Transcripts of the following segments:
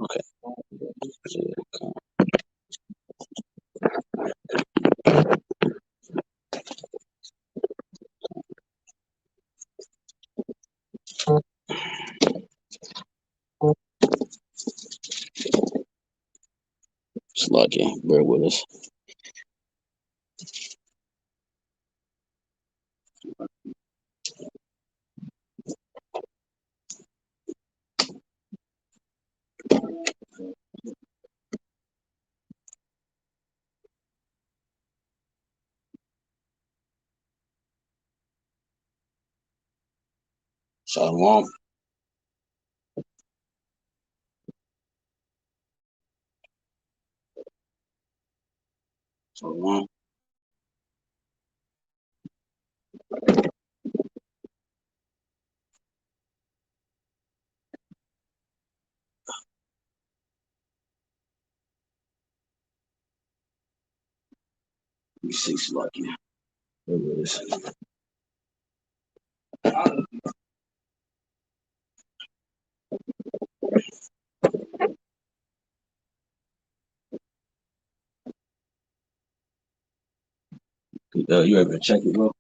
Okay. Slucky, bear with us. Shalom. Shalom. Let me see, Slucky. Bear with us. You ever check it, bro?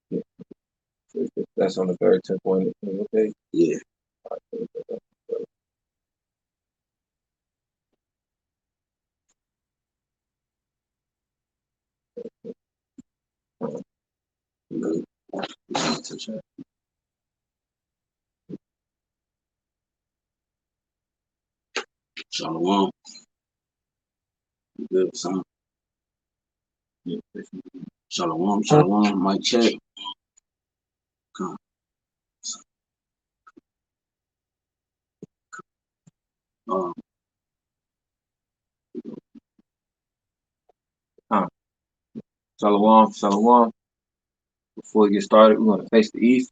Yeah. That's on the third 10-point. Okay. Yeah. Good. Shalom. You good, son? Yeah. Shalom, shalom. Mic check. Come. Shalom, shalom. Before we get started, we're going to face the east.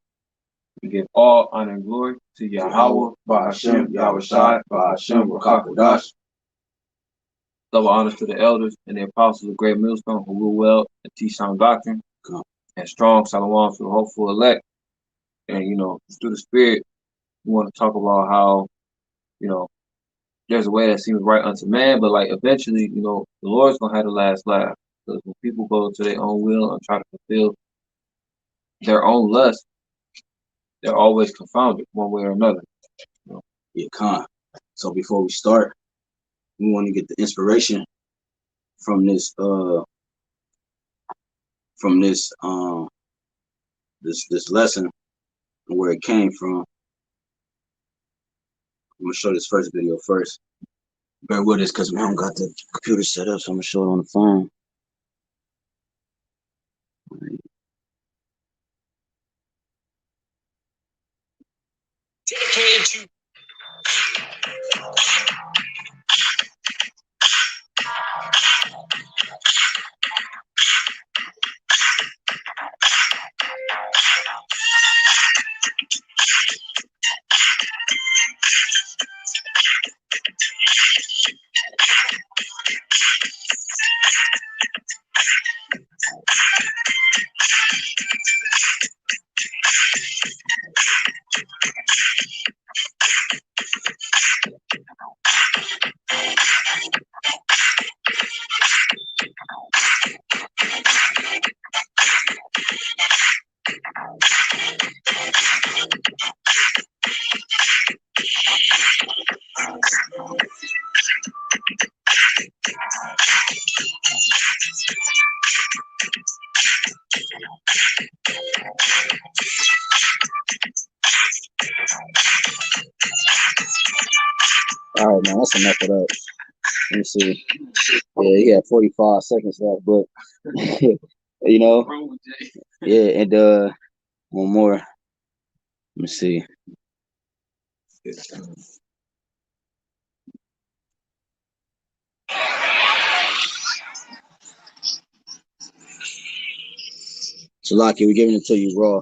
We give all honor and glory to Yahawah Bahasham Yahawashi, Bahasham HAQADASH. Double honors to the elders and the apostles of Great Millstone who rule well and teach sound doctrine. And strong shalom to the hopeful elect. And, through the spirit, we want to talk about how, there's a way that seems right unto man, but like eventually, the Lord's going to have the last laugh. Because when people go to their own will and try to fulfill their own lust, they're always confounded one way or another. Yeah, con. So before we start, we want to get the inspiration from this this lesson and where it came from. I'm gonna show this first video first. Bear with us because we haven't got the computer set up, so I'm gonna show it on the phone. Dedicated to all right, man, that's enough of that. Let me see. Yeah, he had 45 seconds left, but yeah, and one more. Let me see. So, Lucky, we're giving it to you raw.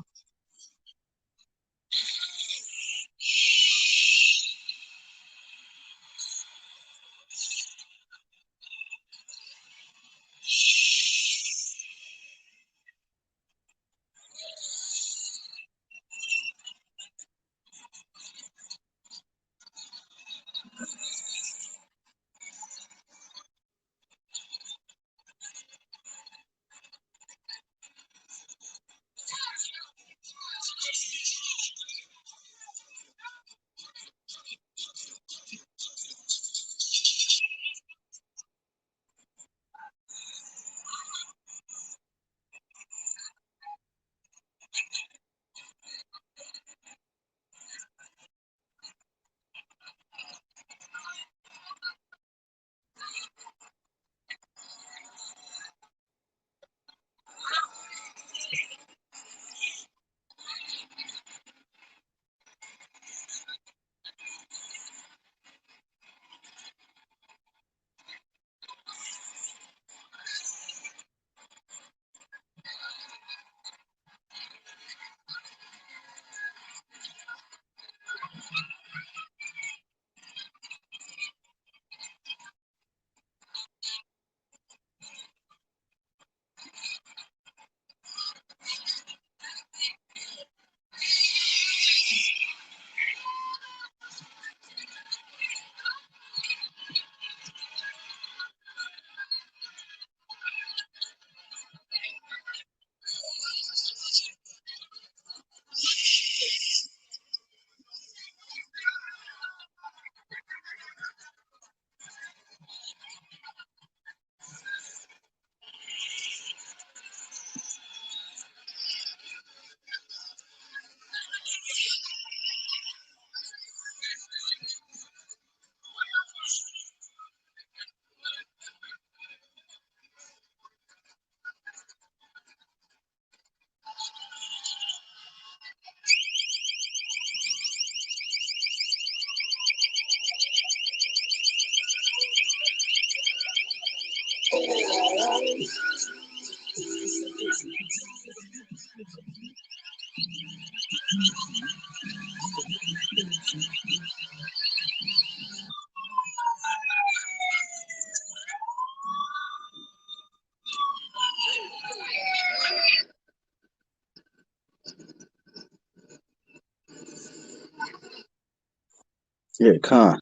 Yeah, con.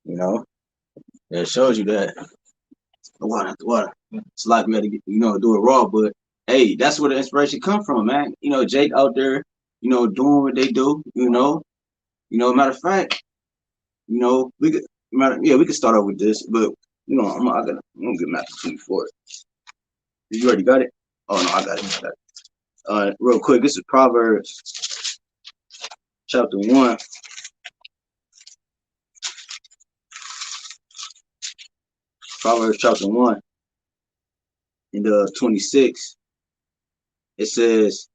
You know, it shows you that the water. It's like we had to get, do it raw, but hey, that's where the inspiration come from, man. Jake out there, doing what they do, matter of fact, we could, we could start off with this, but I'm gonna get Matthew 24. You already got it? Oh no, I got it. Real quick, this is Proverbs chapter 1. Proverbs chapter 1 and 26. It says,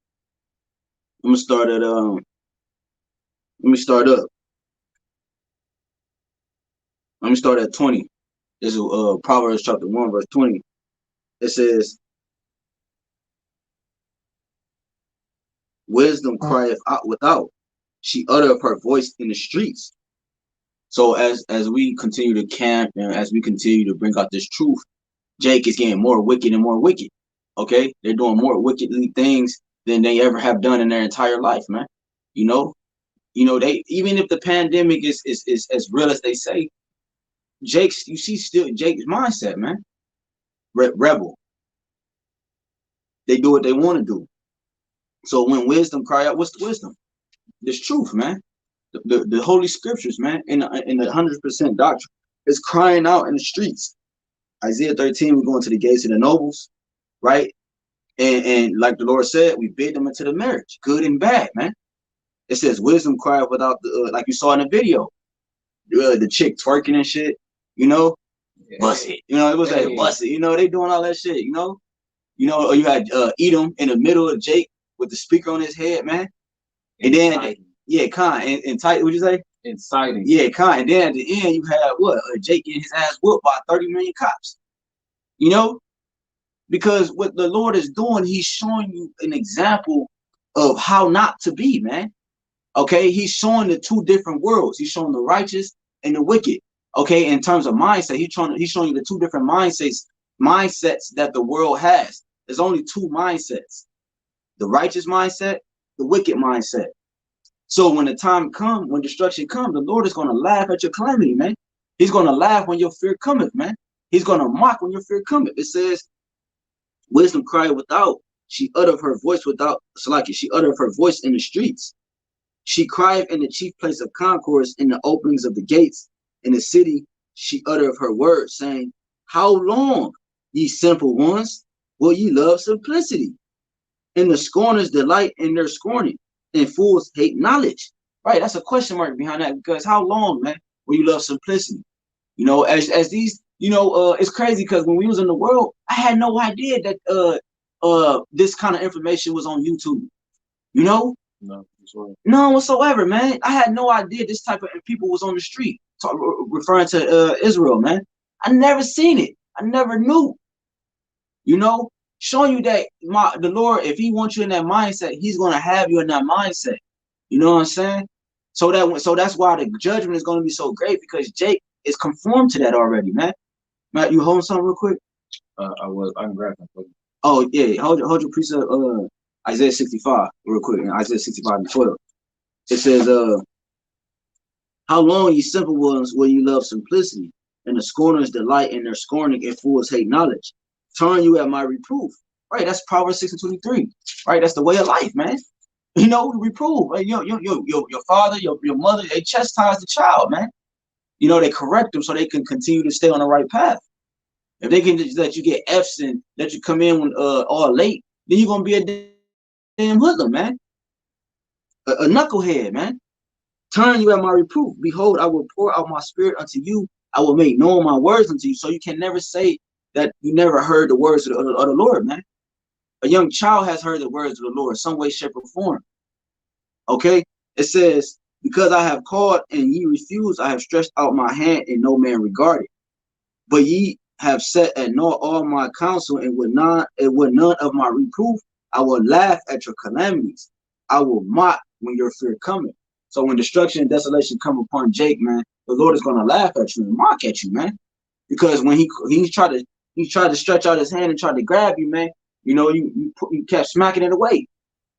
I'm gonna start at let me start up. Let me start at 20. This is Proverbs chapter 1, verse 20. It says, wisdom crieth out without, she uttereth her voice in the streets. So as we continue to camp and as we continue to bring out this truth, Jake is getting more wicked and more wicked. Okay, they're doing more wickedly things than they ever have done in their entire life, man. They, even if the pandemic is as real as they say, you see still Jake's mindset, man. Rebel. They do what they want to do. So when wisdom cry out, what's the wisdom? This truth, man. The holy scriptures, man, in the 100% doctrine is crying out in the streets. Isaiah 13, we're going to the gates of the nobles, right? And like the Lord said, we bid them into the marriage, good and bad, man. It says wisdom cry without the like you saw in the video, the chick twerking and shit, bust it, it was like bust it, they doing all that shit, or you had Edom in the middle of Jake with the speaker on his head, man, and then entitled, what'd you say? Inciting. Yeah, and then at the end you had what? Jake getting his ass whooped by 30 million cops, because what the Lord is doing, he's showing you an example of how not to be, man. Okay, he's showing the two different worlds. He's showing the righteous and the wicked. Okay, in terms of mindset, he's showing you the two different mindsets that the world has. There's only two mindsets: the righteous mindset, the wicked mindset. So when the time comes, when destruction comes, the Lord is going to laugh at your calamity, man. He's going to laugh when your fear cometh, man. He's going to mock when your fear cometh. It says, wisdom cried without, she uttered her voice without, she uttered her voice in the streets. She cried in the chief place of concourse, in the openings of the gates. In the city, she uttered her words, saying, how long, ye simple ones, will ye love simplicity? And the scorners delight in their scorning, and fools hate knowledge. Right, that's a question mark behind that, because how long, man, will you love simplicity? As these, it's crazy, because when we was in the world, I had no idea that this kind of information was on YouTube. No. None whatsoever, man. I had no idea this type of people was on the street referring to Israel, man. I never seen it. I never knew. Showing you that the Lord, if he wants you in that mindset, he's going to have you in that mindset. You know what I'm saying? So that's why the judgment is going to be so great, because Jake is conformed to that already, man. Matt, you hold something real quick? I'm grabbing for you. Oh yeah, hold your precept. Isaiah 65 real quick. Isaiah 65 and 12. It says, how long, ye simple ones, will you love simplicity? And the scorners delight in their scorning, and fools hate knowledge. Turn you at my reproof. Right, that's Proverbs 6 and 23. Right, that's the way of life, man. Reprove. Right? Your father, your mother, they chastise the child, man. They correct them so they can continue to stay on the right path. If they can just let you get F's and let you come in when all late, then you're gonna be a damn hoodlum, man. A knucklehead, man. Turn you at my reproof. Behold, I will pour out my spirit unto you. I will make known my words unto you. So you can never say that you never heard the words of the Lord, man. A young child has heard the words of the Lord, some way, shape, or form. Okay? It says, because I have called and ye refused, I have stretched out my hand and no man regarded. But ye have set at naught all my counsel, and with none of my reproof, I will laugh at your calamities. I will mock when your fear cometh. So when destruction and desolation come upon Jake, man, the Lord is going to laugh at you and mock at you, man. Because when he tried to stretch out his hand and tried to grab you, man, you kept smacking it away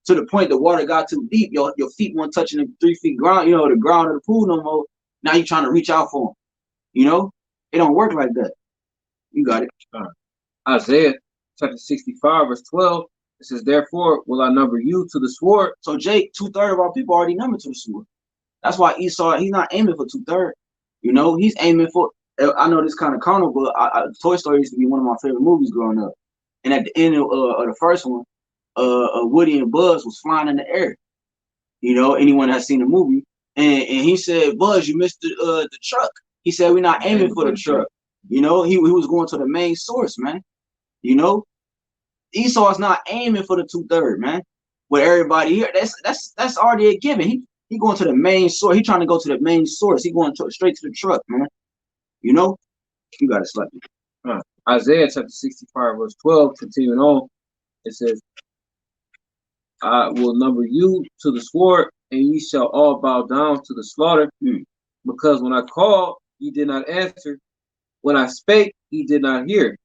to the point the water got too deep. Your feet weren't touching the 3 feet ground, you know, the ground of the pool no more. Now you're trying to reach out for them. You know, it don't work like that. You got it. Isaiah chapter 65, verse 12. It says, therefore will I number you to the sword. So Jake, 2/3 of our people already numbered to the sword. That's why Esau, he's not aiming for 2/3. You know, he's aiming for, I know this kind of carnal, but Toy Story used to be one of my favorite movies growing up. And at the end of the first one, Woody and Buzz was flying in the air. You know, anyone that's seen the movie. And he said, Buzz, you missed the truck. He said, we're not aiming for the truck. You know, he was going to the main source, man. You know, Esau's not aiming for the 2/3, man. With everybody here, that's already a given. He going to the main source. He trying to go to the main source. He going straight to the truck, man. You know, you got to slap me. Isaiah chapter 65, verse 12, continuing on, it says, I will number you to the sword, and ye shall all bow down to the slaughter. Because when I called, ye did not answer. When I spake, ye did not hear.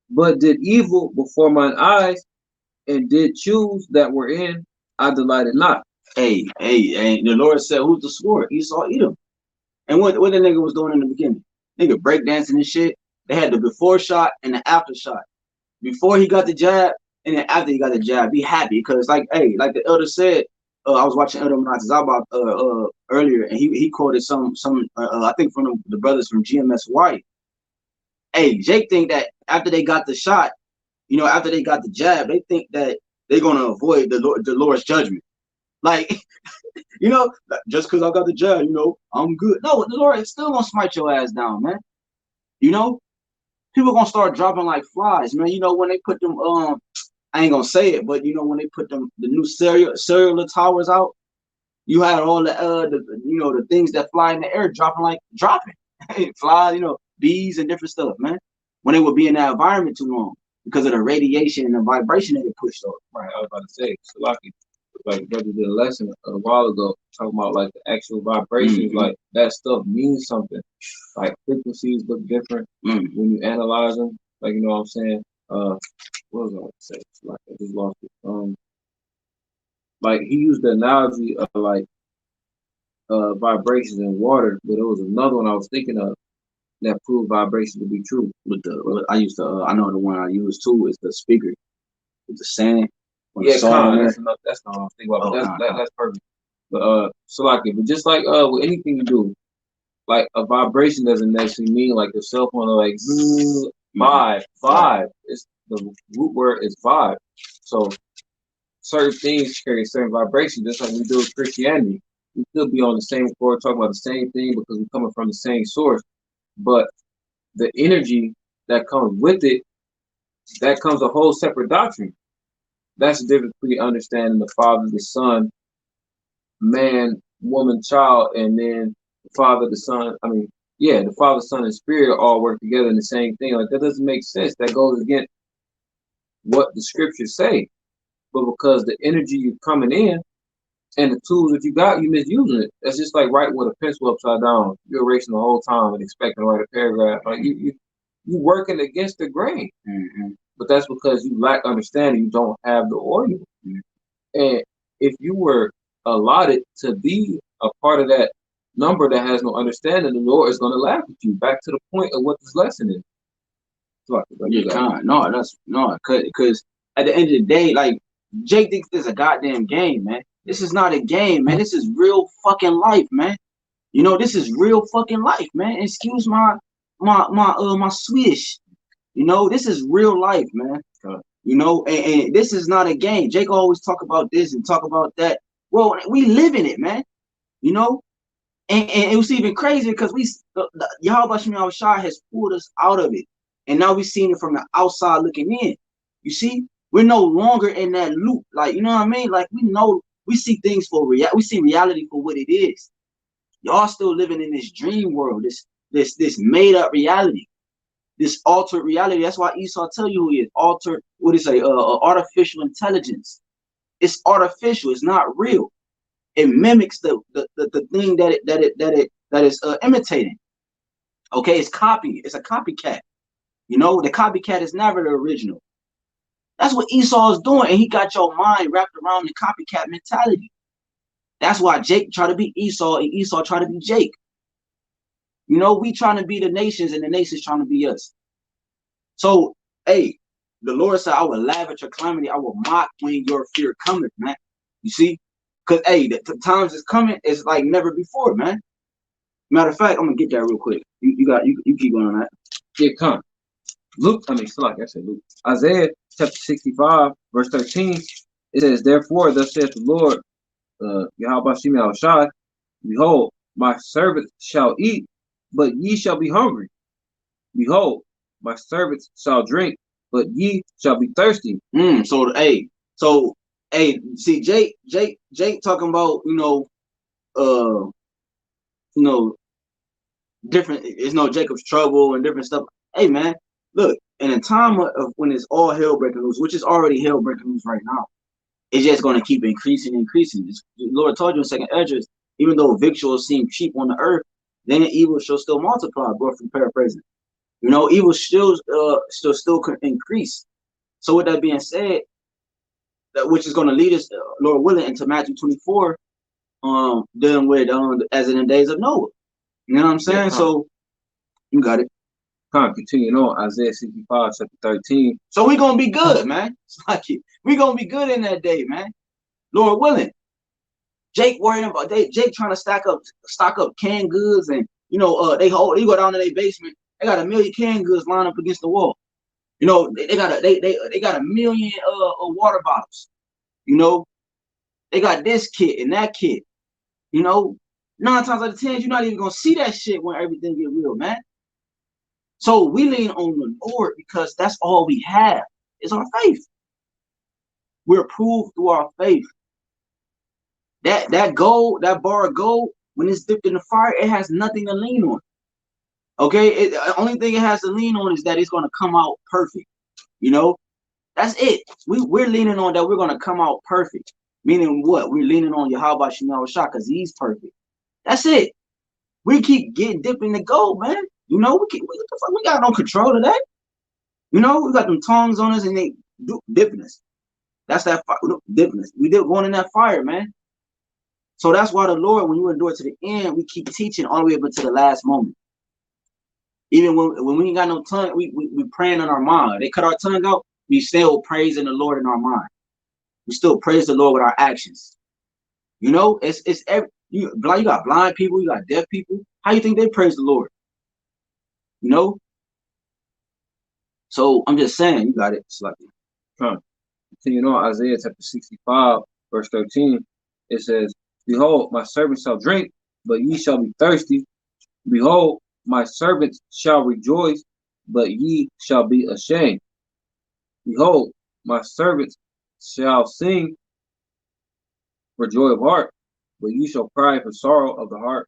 But did evil before mine eyes, and did choose that were in, I delighted not. Hey, the Lord said, who's the sword? Esau, Edom. And what the nigga was doing in the beginning? Nigga breakdancing and shit. They had the before shot and the after shot. Before he got the jab, and then after he got the jab, be happy. Because like the elder said, I was watching Elder Menachem about earlier, and he quoted some I think from the brothers from GMSY. Hey, Jake think that after they got the shot, you know, after they got the jab, they think that they're gonna avoid the Lord's judgment. Like, you know, just because I got the jab, you know, I'm good. No, the Lord is still gonna smite your ass down, man. You know, people gonna start dropping like flies, man. You know, when they put them, I ain't gonna say it, but you know, when they put them the new cellular towers out, you had all the you know, the things that fly in the air dropping. Flies, you know, bees and different stuff, man. When they would be in that environment too long because of the radiation and the vibration that it pushed off. Right, I was about to say, so like brother did a lesson a while ago talking about like the actual vibrations, like that stuff means something. Like frequencies look different when you analyze them. Like, you know what I'm saying? What was I about to say? Like, I just lost it. Like he used the analogy of like vibrations in water, but it was another one I was thinking of that proved vibrations to be true. With the I know the one I use too is the speaker with the sand. Yeah, that's not what I was thinking about. But that's perfect. But so like it, but just like with anything you do, like a vibration doesn't necessarily mean like your cell phone like vibe. It's the root word is vibe. So certain things carry certain vibrations, just like we do with Christianity. We could be on the same floor talking about the same thing because we're coming from the same source. But the energy that comes with it, that comes a whole separate doctrine. That's the difference between understanding the Father, the Son, man, woman, child, and then the Father, the Son. I mean, yeah, the Father, Son, and Spirit all work together in the same thing. Like, that doesn't make sense. That goes against what the scriptures say. But because the energy you're coming in and the tools that you got, you're misusing it. That's just like writing with a pencil upside down. You're erasing the whole time and expecting to write a paragraph. Like, you working against the grain. But that's because you lack understanding. You don't have the oil. And if you were allotted to be a part of that number that has no understanding, the Lord is going to laugh at you. Back to the point of what this lesson is. Because at the end of the day, like, Jake thinks this is a goddamn game, man. This is not a game, man. This is real fucking life, man. You know, this is real fucking life, man. Excuse my Swedish. You know, this is real life, man. You know, and this is not a game. Jake always talk about this and talk about that. Well, we live in it, man. You know, and it was even crazier because Yahawah Bahasham Yahawashi has pulled us out of it, and now we've seen it from the outside looking in. You see, we're no longer in that loop. Like, you know what I mean? Like, we see things for we see reality for what it is. Y'all still living in this dream world, this made up reality. This altered reality. That's why Esau tell you who he is. Altered, what do you say? Artificial intelligence. It's artificial. It's not real. It mimics the thing that is imitating. Okay, it's copying. It's a copycat. You know, the copycat is never the original. That's what Esau is doing, and he got your mind wrapped around the copycat mentality. That's why Jake try to be Esau and Esau try to be Jake. You know, we trying to be the nations and the nations trying to be us. So, hey, the Lord said, I will laugh at your calamity. I will mock when your fear cometh, man. You see? Because, hey, the times is coming. It's like never before, man. Matter of fact, I'm going to get that real quick. You keep going on that. Yeah, come. Luke, like I said, Luke. Isaiah chapter 65, verse 13, it says, therefore, thus saith the Lord, Yahawah Bahasham Yahawashi, behold, my servants shall eat, but ye shall be hungry. Behold, my servants shall drink, but ye shall be thirsty. So, see, Jake talking about, different, it's no Jacob's trouble and different stuff. Hey, man, look, in a time of when it's all hell breaking loose, which is already hell breaking loose right now, it's just going to keep increasing. The Lord told you in 2nd Esdras, even though victuals seem cheap on the earth, then evil shall still multiply, bro, from paraphrasing. Evil still increase. So with that being said, which is going to lead us, Lord willing, into Matthew 24, dealing with as in the days of Noah. You know what I'm saying? Yeah, so you got it. Continuing on, Isaiah 65, chapter 13. So we're going to be good, man. It's like we're going to be good in that day, man. Lord willing. Jake worrying about Jake trying to stock up canned goods, and they go down to their basement. They got 1 million canned goods lined up against the wall. They got a million water bottles. They got this kit and that kit. 9 times out of 10, you're not even gonna see that shit when everything get real, man. So we lean on the Lord because that's all we have is our faith. We're proved through our faith. That gold, that bar of gold, when it's dipped in the fire, it has nothing to lean on. Okay, the only thing it has to lean on is that it's gonna come out perfect. That's it. We're leaning on that we're gonna come out perfect. Meaning what? We're leaning on Yahawah Bahasham Yahawashi because he's perfect. That's it. We keep getting dipped in the gold, man. We got no control of that. We got them tongues on us and they dipping us. That's that dipping us. We dip going in that fire, man. So that's why the Lord, when you endure to the end, we keep teaching all the way up until the last moment. Even when we ain't got no tongue, we praying in our mind. They cut our tongue out, we still praising the Lord in our mind. We still praise the Lord with our actions. It's you got blind people, you got deaf people. How you think they praise the Lord? So I'm just saying, you got it. It's like Continuing on, Isaiah chapter 65, verse 13, it says, behold, my servants shall drink, but ye shall be thirsty. Behold, my servants shall rejoice, but ye shall be ashamed. Behold, my servants shall sing for joy of heart, but you shall cry for sorrow of the heart,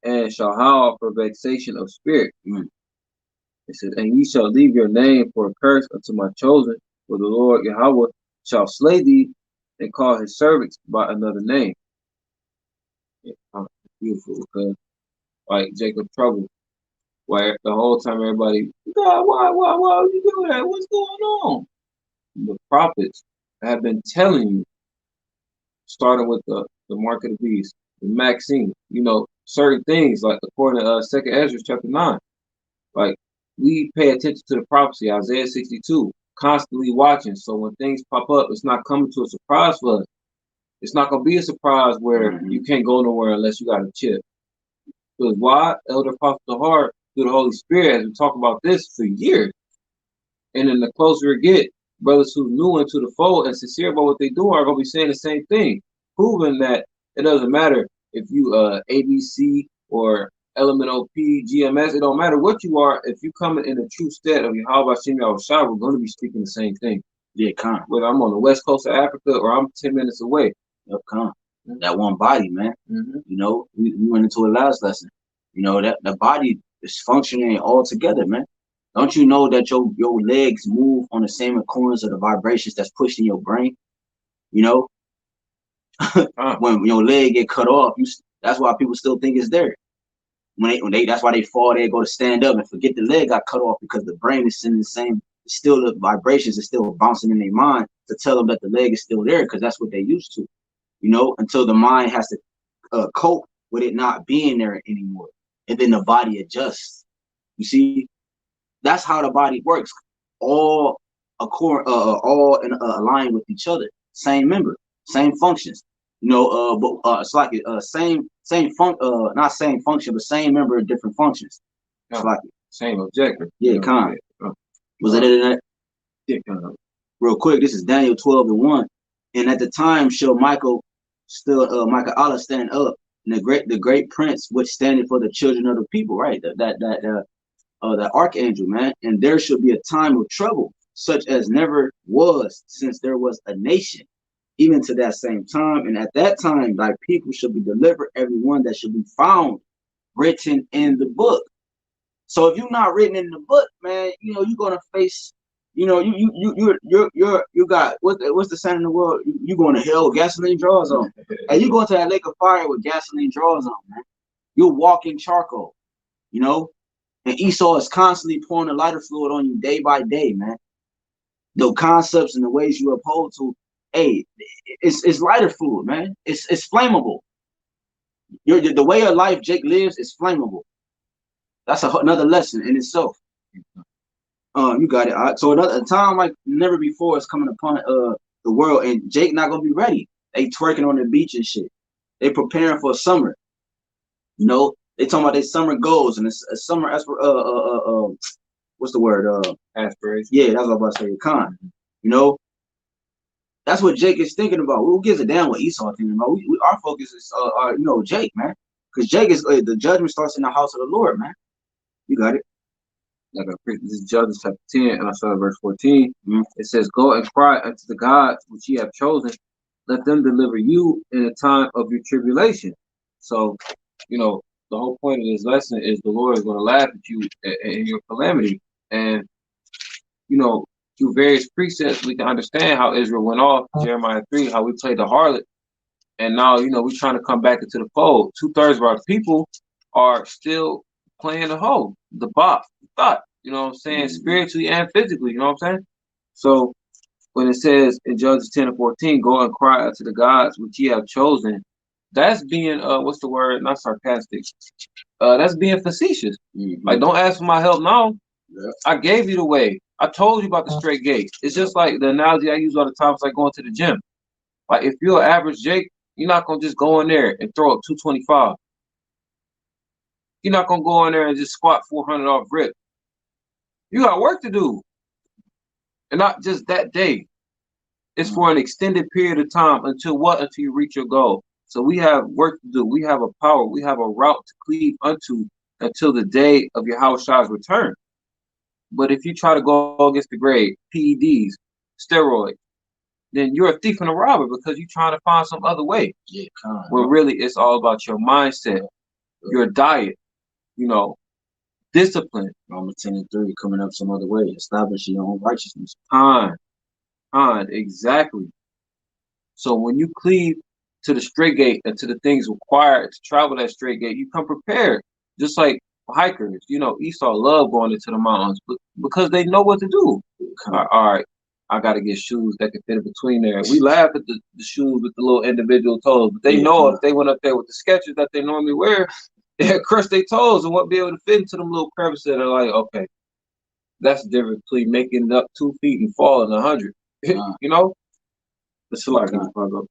and shall howl for vexation of spirit. It says, and ye shall leave your name for a curse unto my chosen, for the Lord Yahawah shall slay thee and call his servants by another name. Beautiful, because like Jacob trouble, where the whole time everybody, God, why are you doing that? What's going on? The prophets have been telling you, starting with the mark of the beast, the Maxine, certain things, like according to 2nd Esdras chapter 9. Like, we pay attention to the prophecy, Isaiah 62, constantly watching. So when things pop up, it's not coming to a surprise for us. It's not going to be a surprise where you can't go nowhere unless you got a chip. Because why? Elder Apostle Hart, through the Holy Spirit, has been talking about this for years. And then the closer it get, brothers who new into the fold and sincere about what they do are going to be saying the same thing, proving that it doesn't matter if you ABC or LMNOP, GMS, it don't matter what you are. If you come in a true state of Yahawah Bahasham Yahawashi, we're going to be speaking the same thing. Yeah, come. Whether I'm on the west coast of Africa or I'm 10 minutes away. Yep, come. That one body, man. We went into a last lesson. That body is functioning all together, man. Don't you know that your legs move on the same accordance of the vibrations that's pushed in your brain? When your leg get cut off, that's why people still think it's there. When they that's why they fall, they go to stand up and forget the leg got cut off because the brain is sending the same still the vibrations are still bouncing in their mind to tell them that the leg is still there, because that's what they used to, you know, until the mind has to cope with it not being there anymore, and then the body adjusts. You see, that's how the body works, all aligned with each other, same member, same functions, you know. But it's like not same function, but same member, different functions. It's like same objective. Yeah, kind of. Was it in that? Yeah, kind of. Real quick, this is Daniel 12:1. And at the time shall Michael Allah stand up, and the great prince which standeth for the children of the people, right? The archangel, man. And there shall be a time of trouble, such as never was since there was a nation, even to that same time. And at that time thy people shall be delivered, everyone that shall be found written in the book. So if you're not written in the book, man, you know, you're gonna face, you know, you got what's the saying in the world? You going to hell with gasoline drawers on, and you going to that lake of fire with gasoline drawers on, man. You're walking charcoal, you know, and Esau is constantly pouring the lighter fluid on you day by day, man. The concepts and the ways you uphold to, hey, it's lighter fluid, man. It's flammable. The way of life Jake lives is flammable. That's another lesson in itself. You got it. All right. So a time like never before is coming upon the world, and Jake not gonna be ready. They twerking on the beach and shit. They preparing for summer. You know, they talking about their summer goals, and it's a summer what's the word? Aspiration. Yeah, that's what I was about to say. Con. You know, that's what Jake is thinking about. Who gives a damn what Esau thinking about? Our focus is you know, Jake, man, because Jake is the judgment starts in the house of the Lord, man. You got it. Like this is Judges chapter 10, and I started verse 14. It says, "Go and cry unto the gods which ye have chosen. Let them deliver you in the time of your tribulation." So, you know, the whole point of this lesson is the Lord is going to laugh at you in your calamity. And, you know, through various precepts, we can understand how Israel went off, Jeremiah 3, how we played the harlot. And now, you know, we're trying to come back into the fold. 2/3 of our people are still playing the hoe, the bop, the thought, you know what I'm saying, spiritually and physically, you know what I'm saying? So when it says in Judges 10:14, "Go and cry unto the gods which ye have chosen," that's being what's the word? Not sarcastic. That's being facetious. Like, don't ask for my help now. I gave you the way. I told you about the straight gate. It's just like the analogy I use all the time. It's like going to the gym. Like, if you're an average Jake, you're not gonna just go in there and throw up 225. You're not gonna go in there and just squat 400 off rip. You got work to do, and not just that day. It's for an extended period of time until what? Until you reach your goal. So we have work to do. We have a power. We have a route to cleave unto until the day of Yahawah's return. But if you try to go against the grade, PEDs, steroids, then you're a thief and a robber because you're trying to find some other way. Yeah, where really it's all about your mindset, your diet, you know, discipline. Romans 10:3 coming up some other way. Establish your own righteousness. Exactly. So when you cleave to the straight gate and to the things required to travel that straight gate, you come prepared. Just like hikers, you know, Esau love going into the mountains because they know what to do. All right, I got to get shoes that can fit in between there. We laugh at the shoes with the little individual toes, but they know if they went up there with the Skechers that they normally wear, they'd crush their toes and won't be able to fit into them little crevices. They're like, okay, that's the difference between making it up 2 feet and falling 100. You know?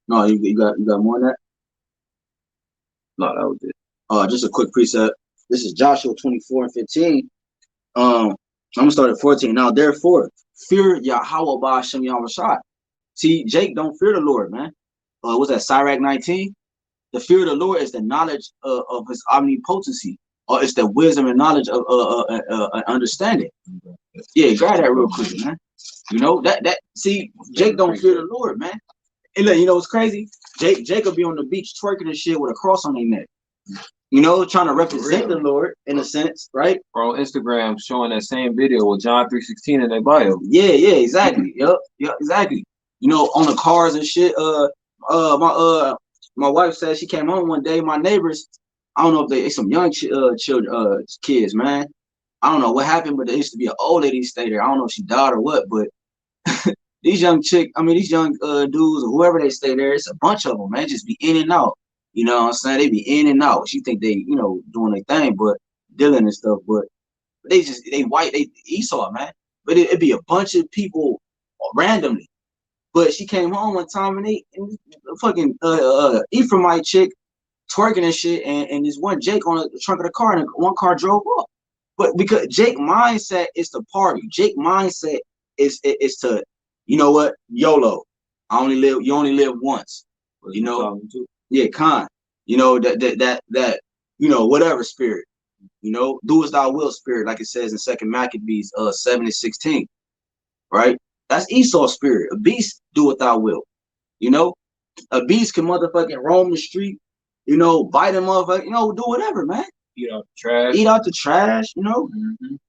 No, you got more than that? No, that was it. Just a quick precept. This is Joshua 24:15. I'm gonna start at 14. Now, therefore, fear Yahawah Bahasham Yahawashi. See, Jake don't fear the Lord, man. What's that? Sirach 19. The fear of the Lord is the knowledge of His omnipotency, or it's the wisdom and knowledge of understanding. Yeah, grab that real quick, man. You know that. See, Jake don't fear the Lord, man. And look, you know what's crazy? Jake will be on the beach twerking and shit with a cross on their neck. You know, trying to represent the Lord in a sense, right? Or on Instagram showing that same video with John 3:16 in their bio. Yeah, exactly. Yep, exactly. You know, on the cars and shit. My wife said she came home one day. My neighbors, I don't know if they some young children, kids, man. I don't know what happened, but there used to be an old lady stay there. I don't know if she died or what, but these young these young dudes or whoever they stay there, it's a bunch of them, man. Just be in and out. You know what I'm saying? They be in and out. She think they, doing their thing, but dealing and stuff. But they white, they Esau, man. But it'd be a bunch of people randomly. But she came home one time and the fucking Ephraimite chick twerking and shit, and this one Jake on the trunk of the car, and one car drove off. But because Jake mindset is to party, Jake mindset is to, you know what, YOLO. You only live once. You know, yeah, Khan. You know that whatever spirit. You know, do as thou will spirit, like it says in 2 Maccabees 7:16. Right? That's Esau's spirit. A beast, do what thou will. You know, a beast can motherfucking roam the street, bite a motherfucker, do whatever, man. Eat out the trash. Eat out the trash,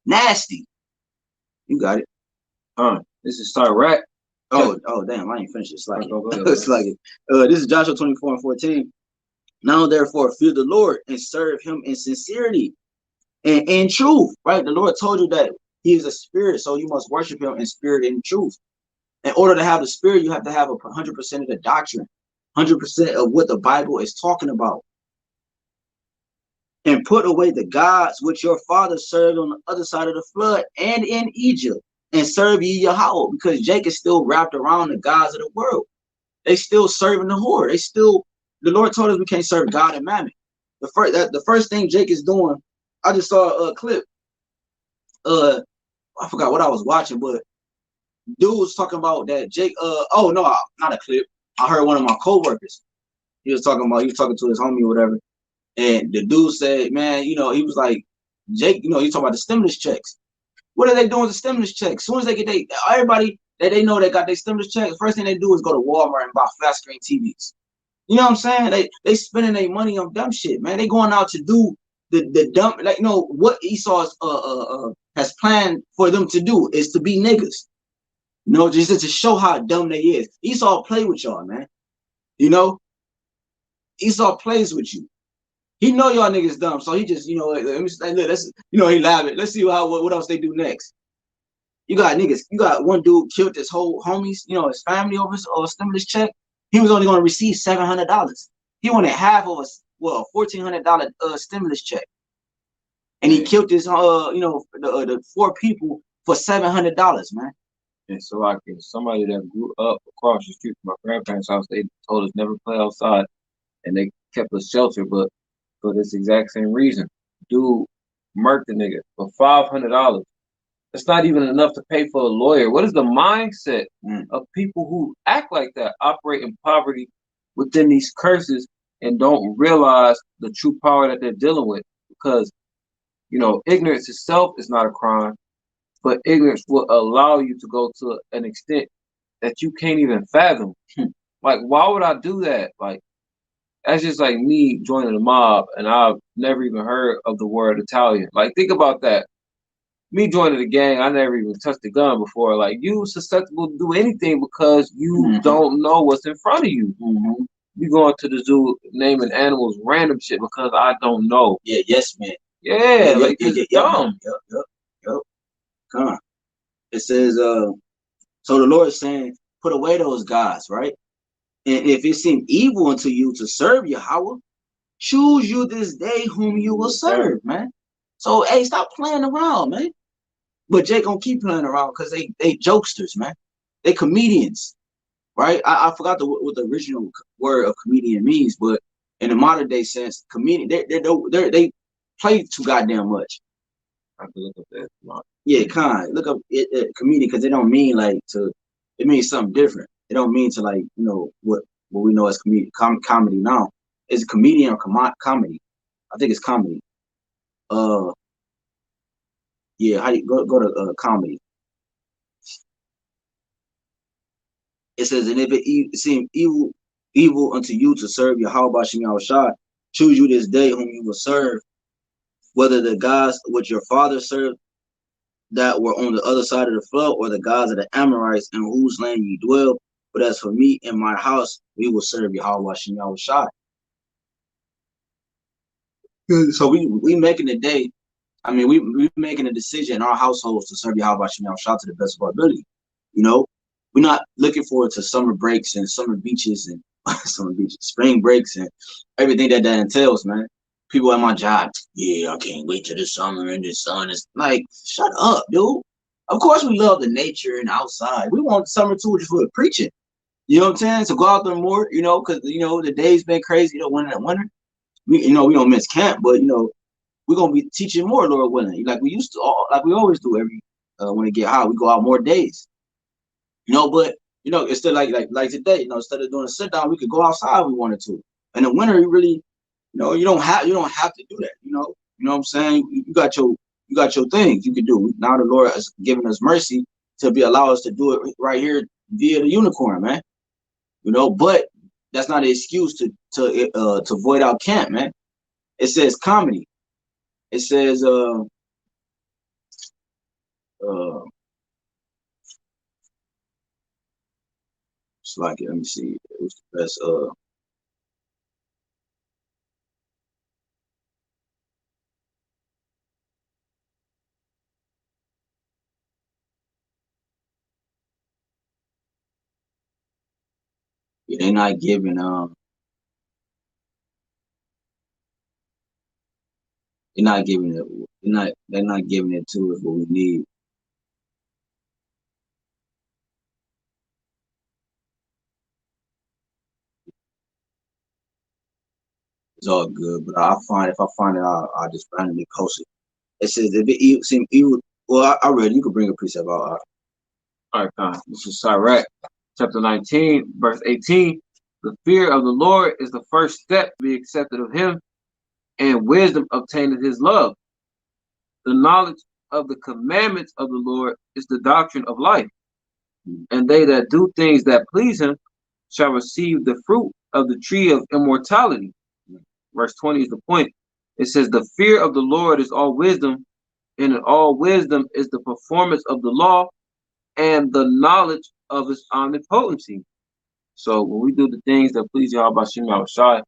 Nasty. You got it. This is Sirach. Oh, damn, I ain't finished it. It's like it. This is Joshua 24:14. Now, therefore, fear the Lord and serve him in sincerity and in truth, right? The Lord told you that he is a spirit, so you must worship him in spirit and in truth. In order to have the spirit, you have to have 100% of the doctrine, 100% of what the Bible is talking about. And put away the gods which your father served on the other side of the flood and in Egypt, and serve ye Yahawah, because Jake is still wrapped around the gods of the world. They still serving the whore. The Lord told us we can't serve God and Mammon. The first thing Jake is doing, I just saw a clip. I forgot what I was watching, but dude was talking about that Jake. Oh no, not a clip. I heard one of my coworkers. He was talking to his homie or whatever, and the dude said, man, he was like, Jake, you talking about the stimulus checks. What are they doing with the stimulus checks? As soon as they get everybody that they know they got their stimulus checks, first thing they do is go to Walmart and buy flat screen TVs. You know what I'm saying? They spending their money on dumb shit, man. They going out to do the dumb, what Esau has planned for them to do is to be niggas. Just to show how dumb they is. Esau play with y'all, man. Esau plays with you. He know y'all niggas dumb, so he just, let's, he laughing. Let's see what else they do next. You got niggas. You got one dude killed his whole homies, his family over a stimulus check. He was only going to receive $700. He wanted half of a $1,400 stimulus check, and he killed his the 4 people for $700, man. And so somebody that grew up across the street from my grandparents' house, they told us never play outside, and they kept us sheltered, but for this exact same reason. Dude murked the nigga for $500. It's not even enough to pay for a lawyer. What is the mindset of people who act like that, operate in poverty within these curses, and don't realize the true power that they're dealing with? Because, ignorance itself is not a crime, but ignorance will allow you to go to an extent that you can't even fathom. Like, why would I do that? Like, that's just like me joining a mob, and I've never even heard of the word Italian. Like, think about that. Me joining the gang, I never even touched a gun before. Like, you susceptible to do anything because you don't know what's in front of you. You going to the zoo naming animals random shit because I don't know. Yeah, yes, man. Yeah, like it's dumb. Yep. Come on. It says, so the Lord is saying, put away those gods, right? And if it seem evil unto you to serve Yahawah, choose you this day whom you will serve, man. So, hey, stop playing around, man. But Jake gonna keep playing around because they jokesters, man. They comedians, right? I forgot what the original word of comedian means, but in the modern day sense, comedian they play too goddamn much. I have to look up that. Yeah, look up comedian, because they don't mean like to. It means something different. It don't mean to like what we know as comedy now. Is it comedian or comedy? I think it's comedy. Yeah, how you go to comedy? It says, and if it seem evil unto you to serve Yahawah Bahasham Yahawashi, choose you this day whom you will serve, whether the gods which your father served that were on the other side of the flood, or the gods of the Amorites in whose land you dwell. But as for me and my house, we will serve Yahawah Bahasham Yahawashi. So we making the day I mean, we making a decision in our households to serve Yahawah Bahasham Yahawashi to the best of our ability. You know, we're not looking forward to summer breaks and summer beaches and summer beaches, spring breaks and everything that entails, man. People at my job, yeah, I can't wait till the summer and the sun is like, shut up, dude. Of course, we love the nature and outside. We want summer too, just for the preaching. You know what I'm saying? So go out there more, you know, because you know the day's been crazy. You know, winter. We, you know, we don't miss camp, but you know, we're gonna be teaching more, Lord willing. Like we used to, like we always do every when it get hot. We go out more days. You know, but you know, instead like today, you know, instead of doing a sit down, we could go outside if we wanted to. In the winter, you really, you know, you don't have to do that. You know what I'm saying? You got your things you can do. Now the Lord has given us mercy to allow us to do it right here via the unicorn, man. You know, but that's not an excuse to void out camp, man. It says comedy. It says it's like let me see. It was the best yeah, they're not giving they're not giving it they're not giving it to us what we need. It's all good, but if I find it, I'll just randomly post it. It says if it seem evil. Well, I read. You could bring a precept out. All right, this is Sirach, chapter 19, verse 18. The fear of the Lord is the first step to be accepted of him, and wisdom obtaineth his love. The knowledge of the commandments of the Lord is the doctrine of life, and they that do things that please him shall receive the fruit of the tree of immortality. Verse 20 is the point. It says, the fear of the Lord is all wisdom, and in all wisdom is the performance of the law and the knowledge of his omnipotency. So when we do the things that please Yahawah Bahasham Yahawashi,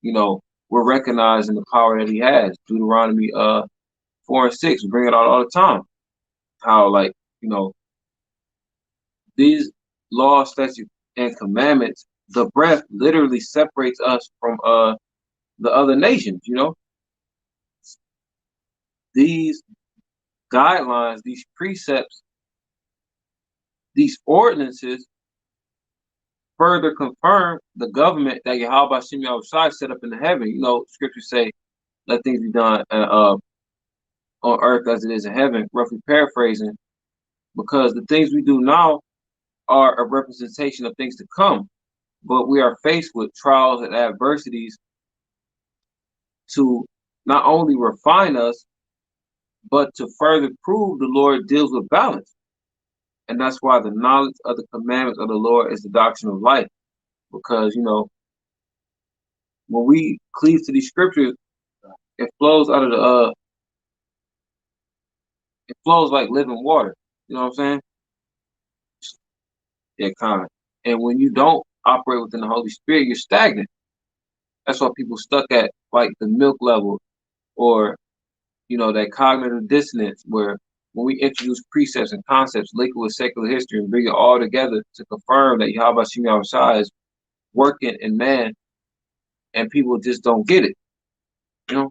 you know, we're recognizing the power that he has. Deuteronomy 4 and 6, we bring it out all the time. How, like, you know, these laws, statutes, and commandments, the breath literally separates us from the other nations, you know. These guidelines, these precepts, these ordinances further confirm the government that Yahawah Bahasham Yahawashi set up in the heaven. You know, scriptures say, let things be done on earth as it is in heaven, roughly paraphrasing, because the things we do now are a representation of things to come. But we are faced with trials and adversities to not only refine us, but to further prove the Lord deals with balance. And that's why the knowledge of the commandments of the Lord is the doctrine of life. Because, you know, when we cleave to these scriptures, it flows out of it flows like living water. You know what I'm saying? Yeah, kind of. And when you don't operate within the Holy Spirit, you're stagnant. That's why people stuck at like the milk level, or you know, that cognitive dissonance, where when we introduce precepts and concepts linked with secular history and bring it all together to confirm that Yahawah Bahasham Yahawashi is working in man, and people just don't get it, you know.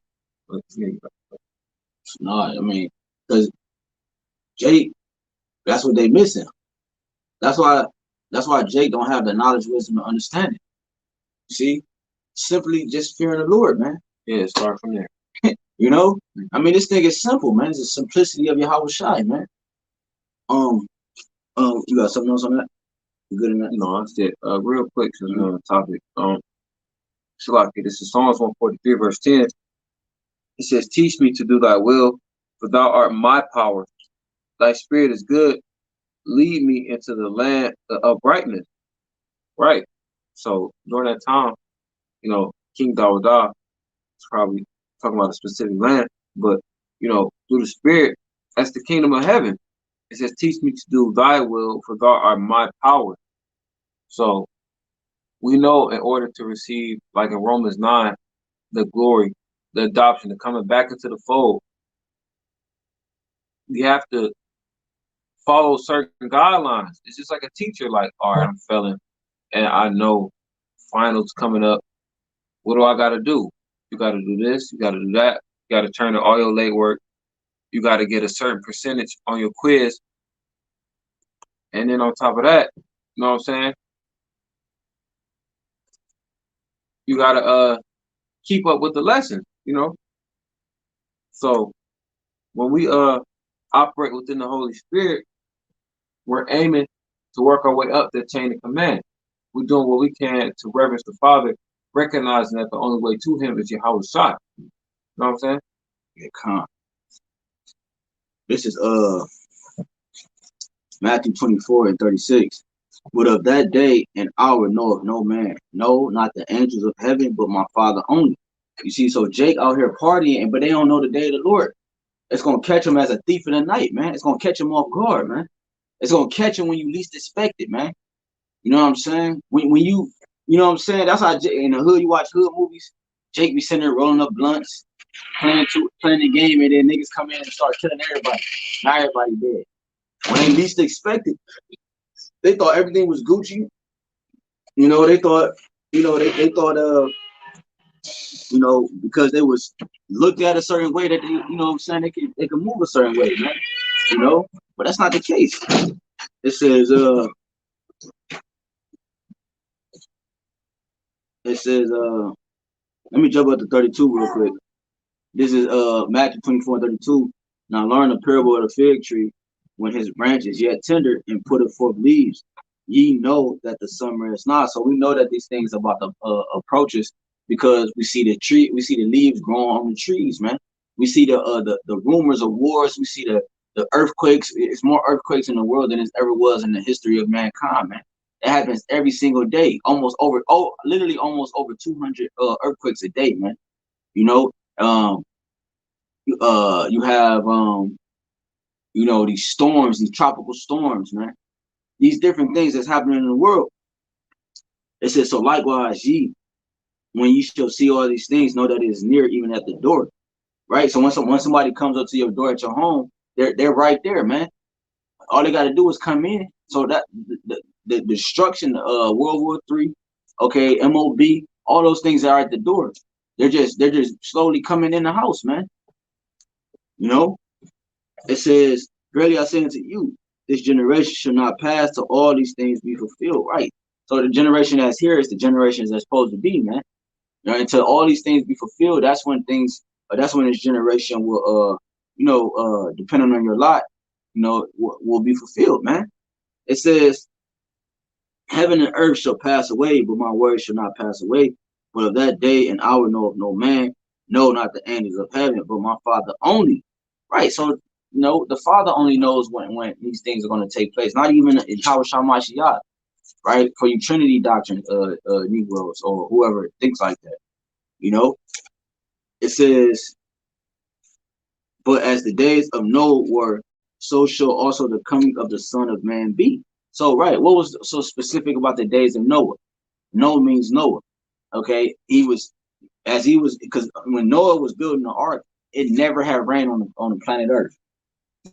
No, I mean, because Jake, that's what they missing. That's why Jake don't have the knowledge, wisdom, and understanding. See, simply just fearing the Lord, man. Yeah, start from there. You know, I mean, this thing is simple, man. It's the simplicity of Yahawashi, man. You got something else on that? You good enough? No, that's it. Real quick, since we're on the topic. Shalaki, this is Psalms 143, verse 10. It says, teach me to do thy will, for thou art my power. Thy spirit is good. Lead me into the land of uprightness. Right. So during that time, you know, King Dawodah is probably talking about a specific land, but you know, through the spirit, that's the kingdom of heaven. It says, teach me to do thy will, for thou art my power. So we know in order to receive, like in Romans 9, the glory, the adoption, the coming back into the fold, you have to follow certain guidelines. It's just like a teacher, like, all right, I'm failing, and I know finals coming up. What do I got to do? You got to do this. You got to do that. You got to turn in all your late work. You got to get a certain percentage on your quiz. And then on top of that, you know what I'm saying? You got to keep up with the lesson, you know? So when we operate within the Holy Spirit, we're aiming to work our way up the chain of command. We're doing what we can to reverence the Father, recognizing that the only way to Him is Yahawah. You know what I'm saying? Yeah, come. This is Matthew 24:36. But of that day and hour knoweth no man, no, not the angels of heaven, but my Father only. You see, so Jake out here partying, but they don't know the day of the Lord. It's gonna catch him as a thief in the night, man. It's gonna catch him off guard, man. It's gonna catch him when you least expect it, man. You know what I'm saying? When you know what I'm saying? That's how in the hood you watch hood movies. Jake be sitting there rolling up blunts, playing the game, and then niggas come in and start killing everybody. Now everybody dead. When they least expected, they thought everything was Gucci. You know, they thought, they thought because they was looked at a certain way that they, you know what I'm saying, they could move a certain way, man. You know? But that's not the case. It says let me jump up to 32 real quick. This is Matthew 24:32. Now learn the parable of the fig tree. When his branch is yet tender and putteth forth leaves, ye know that the summer is not. So we know that these things about the approaches because we see we see the leaves growing on the trees, man. We see the rumors of wars. We see the earthquakes. It's more earthquakes in the world than it ever was in the history of mankind, man. It happens every single day, literally almost over 200 earthquakes a day, man. You know, you have these storms, these tropical storms, man. These different things that's happening in the world. It says, so likewise, ye, when you shall see all these things, know that it is near, even at the door, right? So when somebody comes up to your door at your home, they're right there, man. All they got to do is come in. So that the destruction, World War III, okay, MOB, all those things are at the door. They're just slowly coming in the house, man. You know, it says, verily I say unto you, this generation shall not pass till all these things be fulfilled, right? So the generation that's here is the generations that's supposed to be, man. You know, until all these things be fulfilled, that's when this generation will, depending on your lot, will be fulfilled, man. It says, heaven and earth shall pass away, but my word shall not pass away. But of that day and hour knoweth no man, no, not the angels of heaven, but my Father only. Right. So, the Father only knows when these things are going to take place. Not even in HAQADASH, right? For you Trinity doctrine, Negroes or whoever thinks like that. It says, but as the days of Noah were, so shall also the coming of the Son of Man be. So, right, what was so specific about the days of Noah? Noah means Noah. Okay, because when Noah was building the ark, it never had rain on the planet Earth.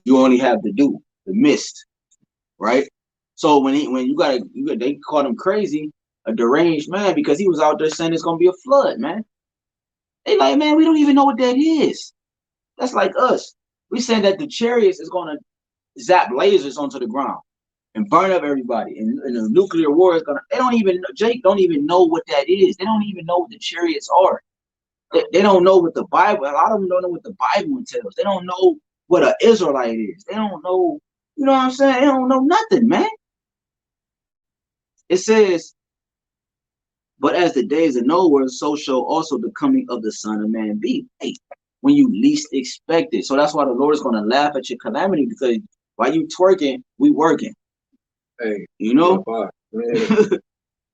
You only have the dew, the mist, right? So they called him crazy, a deranged man, because he was out there saying it's gonna be a flood, man. They like, man, we don't even know what that is. That's like us. We saying that the chariots is gonna zap lasers onto the ground and burn up everybody, and the nuclear war is gonna. Jake don't even know what that is. They don't even know what the chariots are. They don't know what the Bible. A lot of them don't know what the Bible entails. They don't know what an Israelite is. They don't know. You know what I'm saying? They don't know nothing, man. It says, but as the days of Noah, so shall also the coming of the Son of Man be. Hey, when you least expect it. So that's why the Lord is going to laugh at your calamity, because while you twerking, we working. Hey,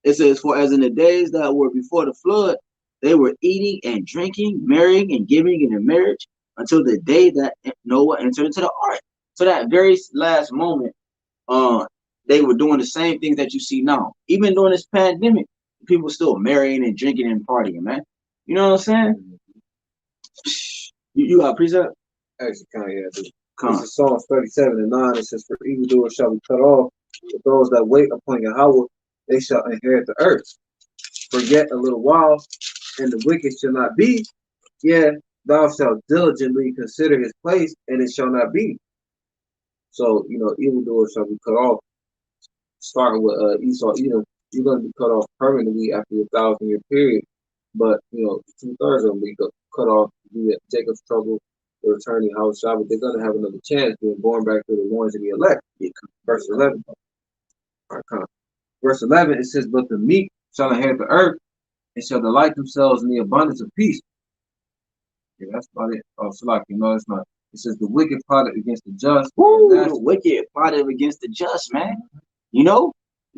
It says, for as in the days that were before the flood, they were eating and drinking, marrying and giving in marriage until the day that Noah entered into the ark. So that very last moment, they were doing the same things that you see now. Even during this pandemic, people still marrying and drinking and partying, man. You know what I'm saying? You got a precept? Actually, kind of, yeah, This is Psalms 37:9. It says, "For evildoers shall be cut off, but those that wait upon Yahawah, they shall inherit the earth. For yet a little while, and the wicked shall not be. Yeah, thou shalt diligently consider his place, and it shall not be." So, evildoers shall be cut off. Starting with Esau, Edom, you're going to be cut off permanently after your 1,000-year period. But, 2/3 of them be cut off via Jacob's trouble, the returning house shop, but they're going to have another chance being born back to the ones in the elect. Verse 11. All right, come on. Verse 11, it says, "But the meek shall inherit the earth, and shall delight themselves in the abundance of peace." Yeah, that's about it. Oh, so it's not. It says, "The wicked plotted against the just." Woo, the wicked plotted against the just, man.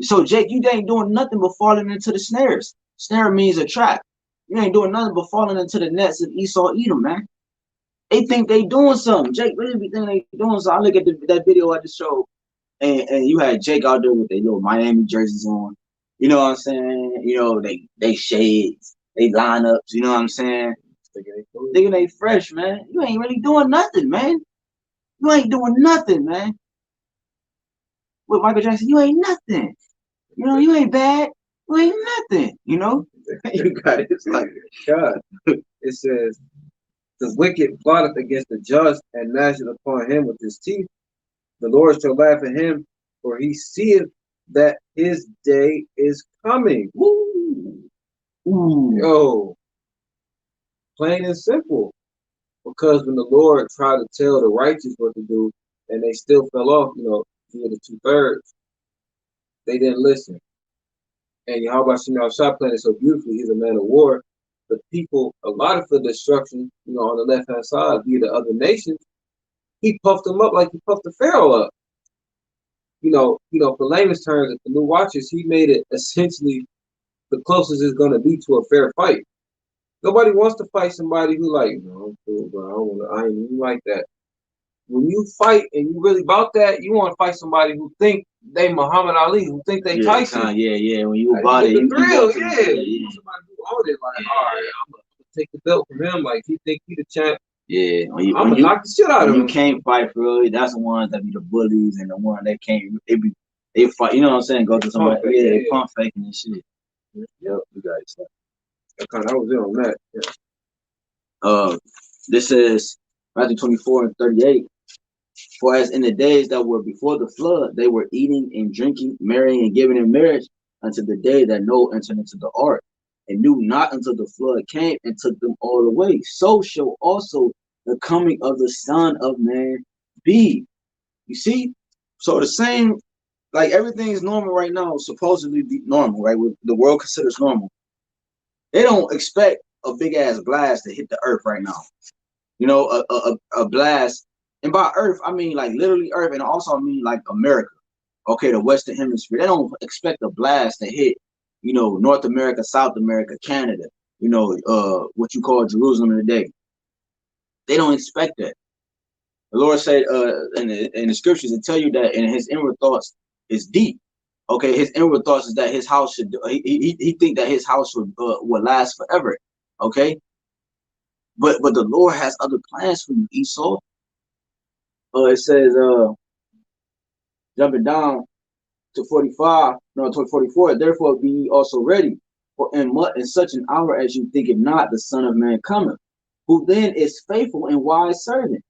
So Jake, you ain't doing nothing but falling into the snares. Snare means a trap. You ain't doing nothing but falling into the nets of Esau, Edom, man. They think they doing something. Jake really be thinking they doing something. I look at that video I just showed, and you had Jake out there with their little Miami jerseys on. You know what I'm saying? They shades, they lineups. You know what I'm saying? Thinking they fresh, man. You ain't really doing nothing, man. You ain't doing nothing, man. With Michael Jackson, you ain't nothing. You ain't bad. You ain't nothing. You got it. It's like God. It says, "The wicked plotteth against the just, and gnasheth upon him with his teeth. The Lord shall laugh at him, for he seeth that his day is coming." Woo. Ooh. Yo, plain and simple. Because when the Lord tried to tell the righteous what to do, and they still fell off, via the 2/3, they didn't listen. And Yahawah Bahasham Yahawashi planned it so beautifully. He's a man of war. The people allotted for destruction, on the left-hand side via the other nations, he puffed them up like he puffed the Pharaoh up. For layman's terms, if the new watchers, he made it essentially the closest it's going to be to a fair fight. Nobody wants to fight somebody who like, "No, I'm cool, bro. I ain't even like that." When you fight and you really about that, you want to fight somebody who think they Muhammad Ali, who think they Tyson. Yeah. When you about it, you thrill, yeah. Somebody who owned it, like, all right, I'm gonna take the belt from him. Like he think he the champ. Yeah, I'm gonna knock the shit out of him. You can't fight for real. That's the ones that be the bullies and the one that can't. They fight. You know what I'm saying? Go to somebody. They pump faking and shit. Yep, you got it. I was in on that. Yeah. This is Matthew 24:38. "For as in the days that were before the flood, they were eating and drinking, marrying and giving in marriage, until the day that Noah entered into the ark, and knew not until the flood came and took them all away. So shall also the coming of the Son of Man be." You see? So the same, like everything is normal right now, supposedly be normal, right? What the world considers normal. They don't expect a big ass blast to hit the earth right now. A blast. And by earth, I mean like literally earth, and also I mean like America. Okay, the Western Hemisphere. They don't expect a blast to hit, North America, South America, Canada, what you call Jerusalem today. They don't expect that. The Lord said in the scriptures to tell you that in his inward thoughts is deep. Okay, his inward thoughts is that his house should he think that his house would last forever. Okay. But the Lord has other plans for you, Esau. It says jumping down to 44, "Therefore be ye also ready, for in such an hour as you think it not, the Son of Man cometh, who then is faithful and wise servant."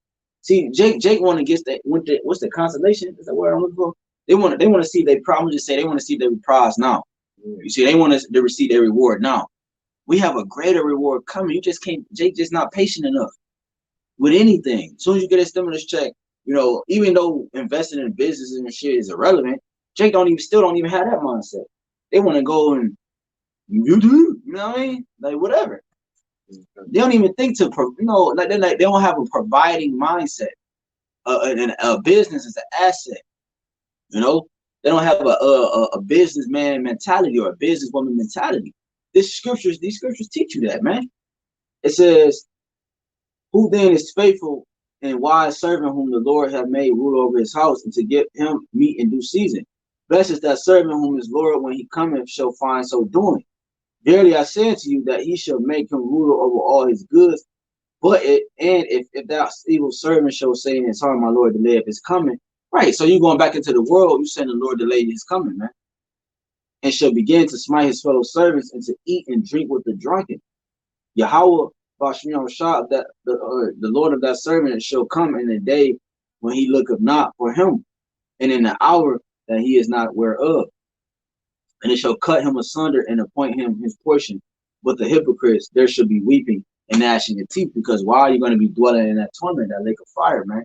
See, Jake want to get that. What's the consolation? Is that what I'm looking for? They want to see their problem. Just say they want to see their prize now. You see, they want to receive their reward now. We have a greater reward coming. You just can't. Jake just not patient enough with anything. As soon as you get a stimulus check, even though investing in businesses and shit is irrelevant, Jake still don't even have that mindset. They want to go and you know what I mean? Like whatever. They don't even think to like they don't have a providing mindset. A business is an asset. They don't have a businessman mentality or a businesswoman mentality. These scriptures teach you that, man. It says, "Who then is faithful and wise servant whom the Lord hath made rule over his house, and to give him meat in due season? Blessed is that servant whom his Lord, when he cometh, shall find so doing. Verily I say unto you that he shall make him ruler over all his goods. But if that evil servant shall say in his heart, my Lord, delay of his coming, right? So you going back into the world, you saying the Lord delay his coming, man, and shall begin to smite his fellow servants and to eat and drink with the drunken. Yahawah Bahasham Yahawashi, that the Lord of that servant shall come in the day when he looketh not for him, and in the hour that he is not whereof. And it shall cut him asunder and appoint him his portion. But the hypocrites, there shall be weeping and gnashing of teeth, because why are you going to be dwelling in that torment, that lake of fire, man?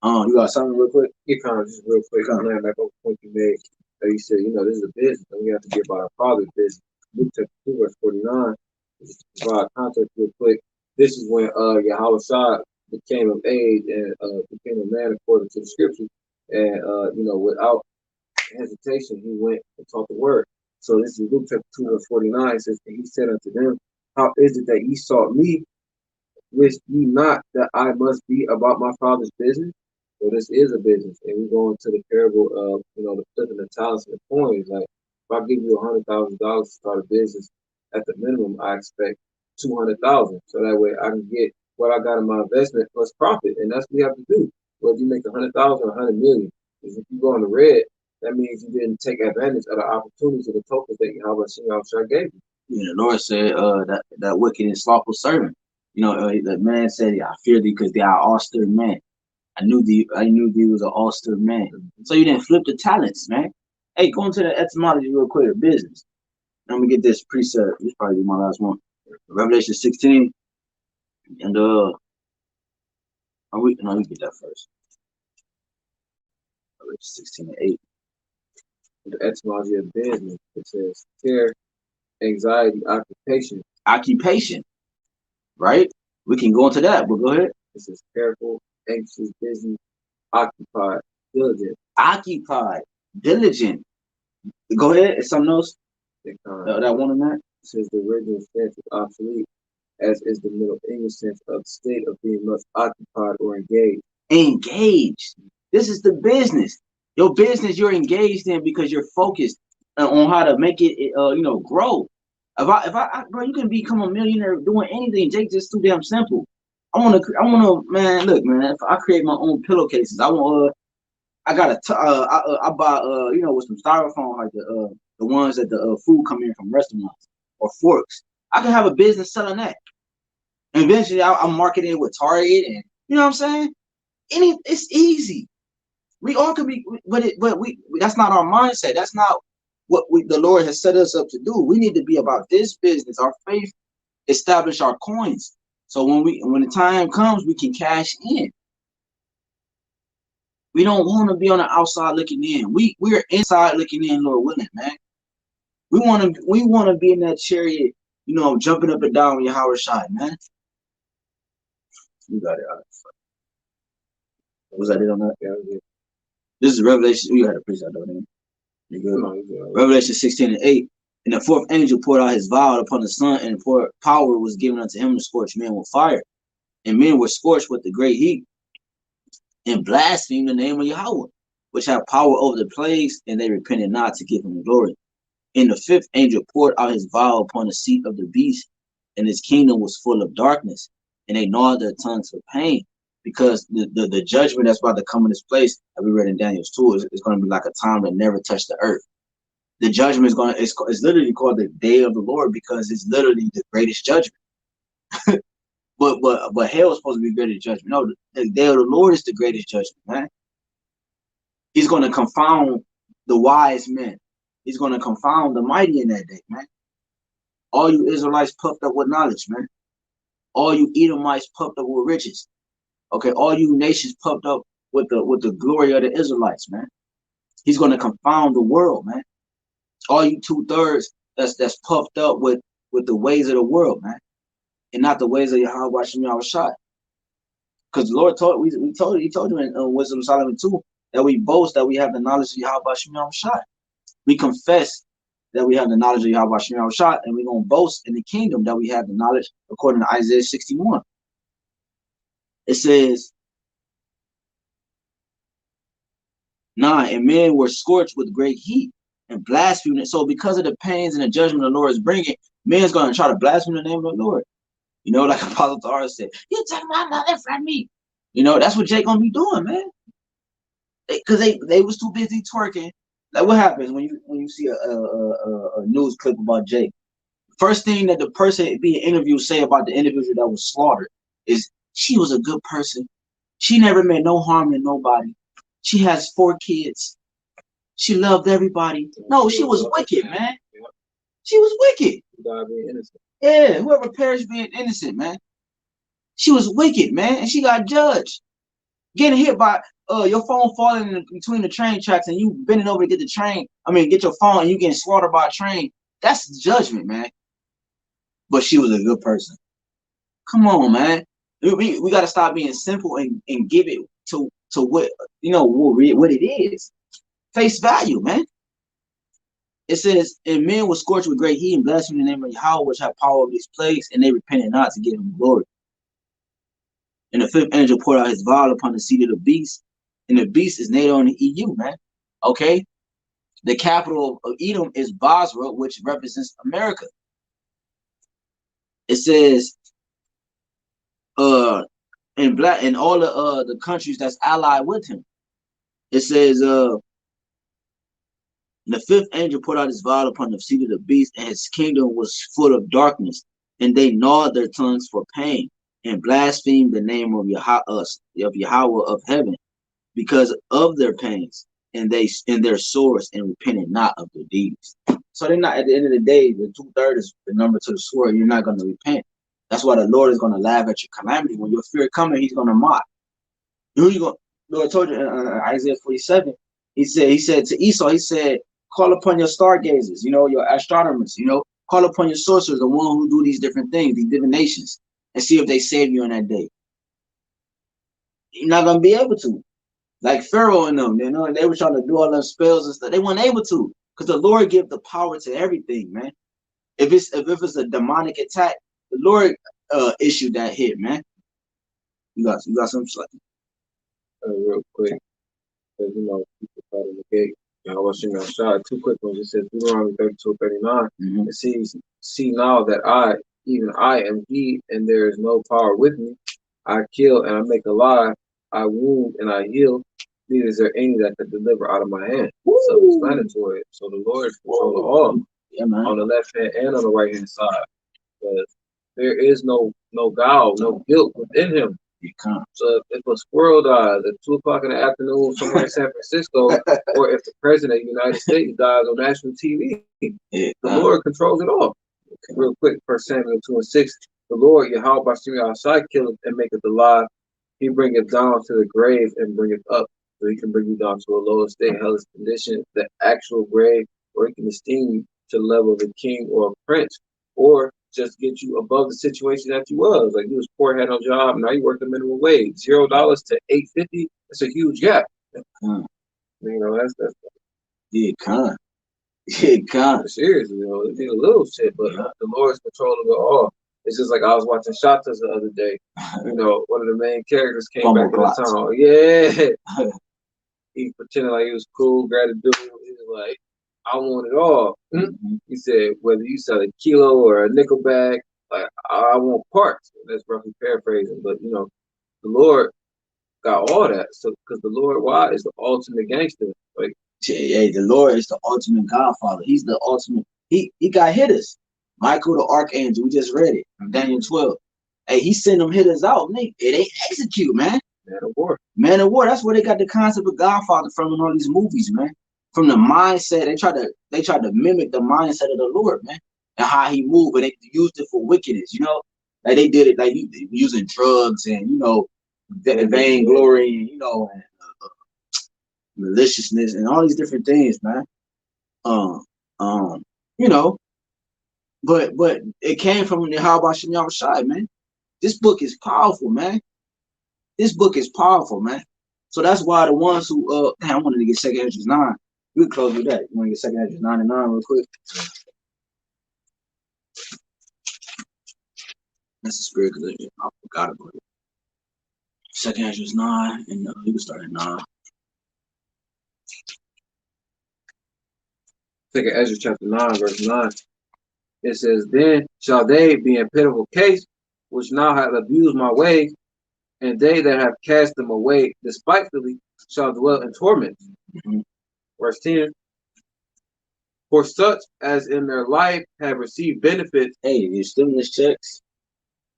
You got something real quick? Yeah, kind of just real quick. I'm laying back on the point you made. That you said, this is a business, and we have to get about our Father's business. Luke chapter 2, verse 49. Just to provide context real quick. This is when Yahawah became of age and became a man according to the scripture, and without hesitation, he went and taught the word. So this is Luke chapter 2, verse 49. It says, and he said unto them, how is it that ye sought me? Wist ye not that I must be about my Father's business? So this is a business, and we go into the parable of the flipping the talents and the coins. Like if I give you $100,000 to start a business, at the minimum I expect 200,000, so that way I can get what I got in my investment plus profit, and that's what we have to do. Whether you make 100,000 or 100 million, because if you go in the red, that means you didn't take advantage of the opportunities of the tokens that Yahawah gave you. Yeah, the Lord said that wicked and slothful servant. The man said, I fear thee because thou art austere man. I knew thee was an austere man. So you didn't flip the talents, man. Hey, go into the etymology real quick, business. Let me get this precept. This probably be my last one. Revelation 16. And we get that first. Revelation 16 and 8. The etymology of business, it says care, anxiety, occupation. Occupation. Right? We can go into that, but go ahead. It says careful, anxious, busy, occupied, diligent. Occupied, diligent. Go ahead. It's something else. That one in that. It says the original sense is obsolete, as is the Middle English sense of the state of being much occupied or engaged. Engaged. This is the business. Your business you're engaged in because you're focused on how to make it, grow. Bro, you can become a millionaire doing anything. Jake, just too damn simple. I wanna, man. Look, man. If I create my own pillowcases, I want. I buy, with some styrofoam, like the ones that the food come in from restaurants, or forks. I can have a business selling that. And eventually, I'm marketing it with Target, and you know what I'm saying. It's easy. We all could be, but that's not our mindset. That's not what the Lord has set us up to do. We need to be about this business. Our faith, establish our coins. So when the time comes, we can cash in. We don't want to be on the outside looking in. We're inside looking in, Lord willing, man. We want to be in that chariot, jumping up and down with Yahawashi, man. You got it. Was that it on that? Yeah. This is Revelation. You had to preach that, don't you? You good? Revelation 16 and 8. And the fourth angel poured out his vial upon the sun, and power was given unto him to scorch men with fire. And men were scorched with the great heat, and blasphemed the name of Yahawah, which have power over the plagues, and they repented not to give him the glory. And the fifth angel poured out his vial upon the seat of the beast, and his kingdom was full of darkness, and they gnawed their tongues for pain, because the judgment that's about to come in this place, that we read in Daniel 2, is going to be like a time that never touched the earth. The judgment is it's literally called the day of the Lord, because it's literally the greatest judgment. But hell is supposed to be greater judgment. No, the day of the Lord is the greatest judgment, man. He's going to confound the wise men. He's going to confound the mighty in that day, man. All you Israelites puffed up with knowledge, man. All you Edomites puffed up with riches. Okay, all you nations puffed up with the glory of the Israelites, man. He's going to confound the world, man. All you 2/3 that's puffed up with the ways of the world, man, and not the ways of Yahawah Bahasham Yahawashi. Because the Lord he told you in Wisdom of Solomon 2 that we boast that we have the knowledge of Yahawah Bahasham Yahawashi. We confess that we have the knowledge of Yahawah Bahasham Yahawashi, and we're going to boast in the kingdom that we have the knowledge, according to Isaiah 61. It says, 9, and men were scorched with great heat and blasphemed. So because of the pains and the judgment the Lord is bringing, man's going to try to blaspheme the name of the Lord. You know, like Apostle Tara said, you take my mother from me. You know, that's what Jay gonna be doing, man. Because they was too busy twerking. Like what happens when you see a news clip about Jay? First thing that the person being interviewed say about the individual that was slaughtered is she was a good person. She never meant no harm to nobody. She has 4 kids. She loved everybody. No, she was wicked, man. She was wicked. Yeah, whoever perished being innocent, man. She was wicked, man, and she got judged. Getting hit by your phone falling in between the train tracks and you bending over to get the train. I mean, get your phone and you getting slaughtered by a train. That's judgment, man. But she was a good person. Come on, man. We got to stop being simple and give it to what what it is. Face value, man. It says, and men were scorched with great heat and blaspheming the name of Yahawah, which have power over these plagues, and they repented not to give him glory. And the 5th angel poured out his vial upon the seat of the beast, and the beast is NATO in the EU, man. Okay? The capital of Edom is Basra, which represents America. It says, in all the countries that's allied with him. It says, the 5th angel poured out his vial upon the seat of the beast, and his kingdom was full of darkness, and they gnawed their tongues for pain, and blasphemed the name of Yahawah of heaven, because of their pains, and their sores, and repented not of their deeds. So they're not, at the end of the day, the 2/3 is the number to the sword. You're not going to repent. That's why the Lord is going to laugh at your calamity. When your fear coming, he's going to mock. Who you going? Lord told you in Isaiah 47. He said to Esau, he said, call upon your stargazers, your astronomers, call upon your sorcerers, the one who do these different things, these divinations, and see if they save you in that day. You're not going to be able to. Like Pharaoh and them, and they were trying to do all them spells and stuff. They weren't able to, because the Lord give the power to everything, man. If it's a demonic attack, the Lord issued that hit, man. You got something like real quick, because people try to negate Bahasham Yahawashi. 2 quick ones. It says Deuteronomy 32:39. It says, see now that even I am he, and there is no power with me. I kill and I make alive. I wound and I heal. Neither is there any that could deliver out of my hand. Self-explanatory. So the Lord is control of all, on the left hand and on the right hand side. Because there is no guile, no guilt within him. So if a squirrel dies at 2 o'clock in the afternoon somewhere in San Francisco, or if the president of the United States dies on national TV, the Lord controls it all. Real quick, 1 Samuel 2:6. The Lord Yahawah Bahasham Yahawashi killeth and maketh alive. He bringeth down to the grave and bringeth up. So he can bring you down to a lower state, hellish condition, the actual grave, or he can esteem you to the level of a king or a prince, or just get you above the situation that you was. Like you was poor, had no job, now you work the minimum wage. $0 to $8.50. That's a huge gap. That's seriously, it be a little shit, but the Lord's control of it all. It's just like I was watching Shatas the other day. One of the main characters came back in the town. Yeah. He pretended like he was cool, grabbed a dude. He was like, I want it all. He said, whether you sell a kilo or a nickel bag, like I want parts. That's roughly paraphrasing, but the Lord got all that. So because the Lord, why, is the ultimate gangster. Like, the Lord is the ultimate Godfather. He's the ultimate. He got hitters. Michael the Archangel, we just read it from Daniel 12. Hey, he sent them hitters out, nigga. They execute, man. Man of war. Man of war. That's where they got the concept of Godfather from in all these movies, man. From the mindset, they tried to mimic the mindset of the Lord, man, and how he moved, but they used it for wickedness, Like they did it like using drugs and vainglory, and maliciousness and all these different things, man. But it came from the Yahawah Bahasham Yahawashi, man. This book is powerful, man. This book is powerful, man. So that's why the ones who I wanted to get 2 Esdras 9. We can close with that. You want to get 2 Esdras 9 and 9 real quick? That's the spirit, because I forgot about it. 2 Esdras 9, and you can start at 9. 2 Esdras chapter 9, verse 9. It says, then shall they be in pitiful case, which now have abused my ways, and they that have cast them away despitefully shall dwell in torment. Verse 10. For such as in their life have received benefits. Hey, your stimulus checks,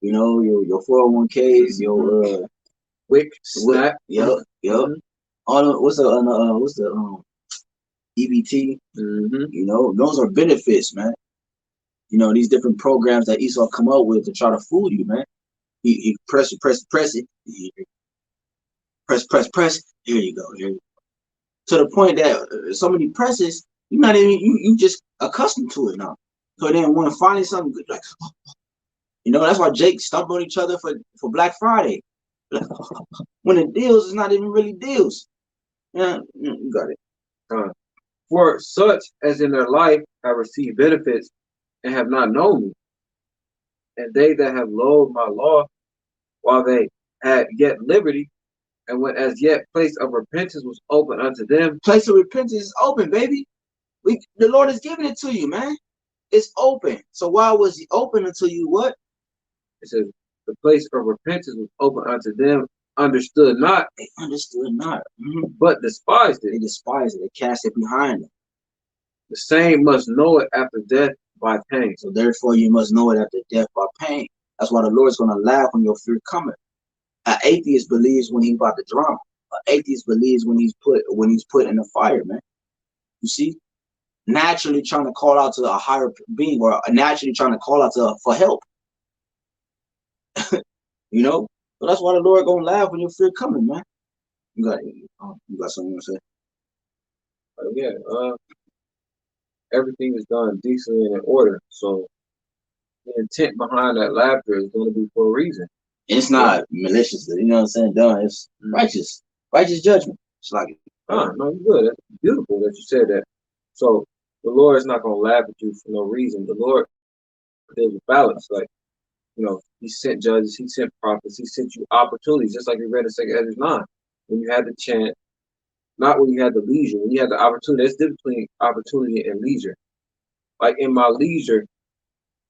you know, your 401ks, your WIC, SNAP. Yep. All the, what's the EBT? You know, those are benefits, man. You know, these different programs that Esau come up with to try to fool you, man. He press it. Press. Here you go. To the point that so many presses, you're not even you just accustomed to it now. So then when finally something good, like, you know, that's why Jake stumped on each other for Black Friday. When the deals is not even really deals. Yeah, you got it. For such as in their life have received benefits and have not known me, and they that have loathed my law, while they had yet liberty, and when as yet place of repentance was open unto them. Place of repentance is open, baby. The Lord has given it to you, man. It's open. So why was he open until you what? It says the place of repentance was open unto them, understood not. They understood not. But despised it. They despised it. They cast it behind them. The same must know it after death by pain. So therefore you must know it after death by pain. That's why the Lord's going to laugh when your fear cometh. An atheist believes when he's about to drown. An atheist believes when he's put in the fire, man. You see? Naturally trying to call out to a higher being, or naturally trying to call out for help. You know? So that's why the Lord gonna laugh when your fear coming, man. You got something you want to say? Everything is done decently and in order. So the intent behind that laughter is going to be for a reason. It's not malicious, you know what I'm saying? Done. It's righteous judgment. It's like, no, you're good. That's beautiful that you said that. So the Lord is not going to laugh at you for no reason. The Lord deals with balance. Like, you know, he sent judges, he sent prophets, he sent you opportunities, just like we read in 2 Ezra 9. When you had the chance, not when you had the leisure, when you had the opportunity. There's difference between opportunity and leisure. Like in my leisure,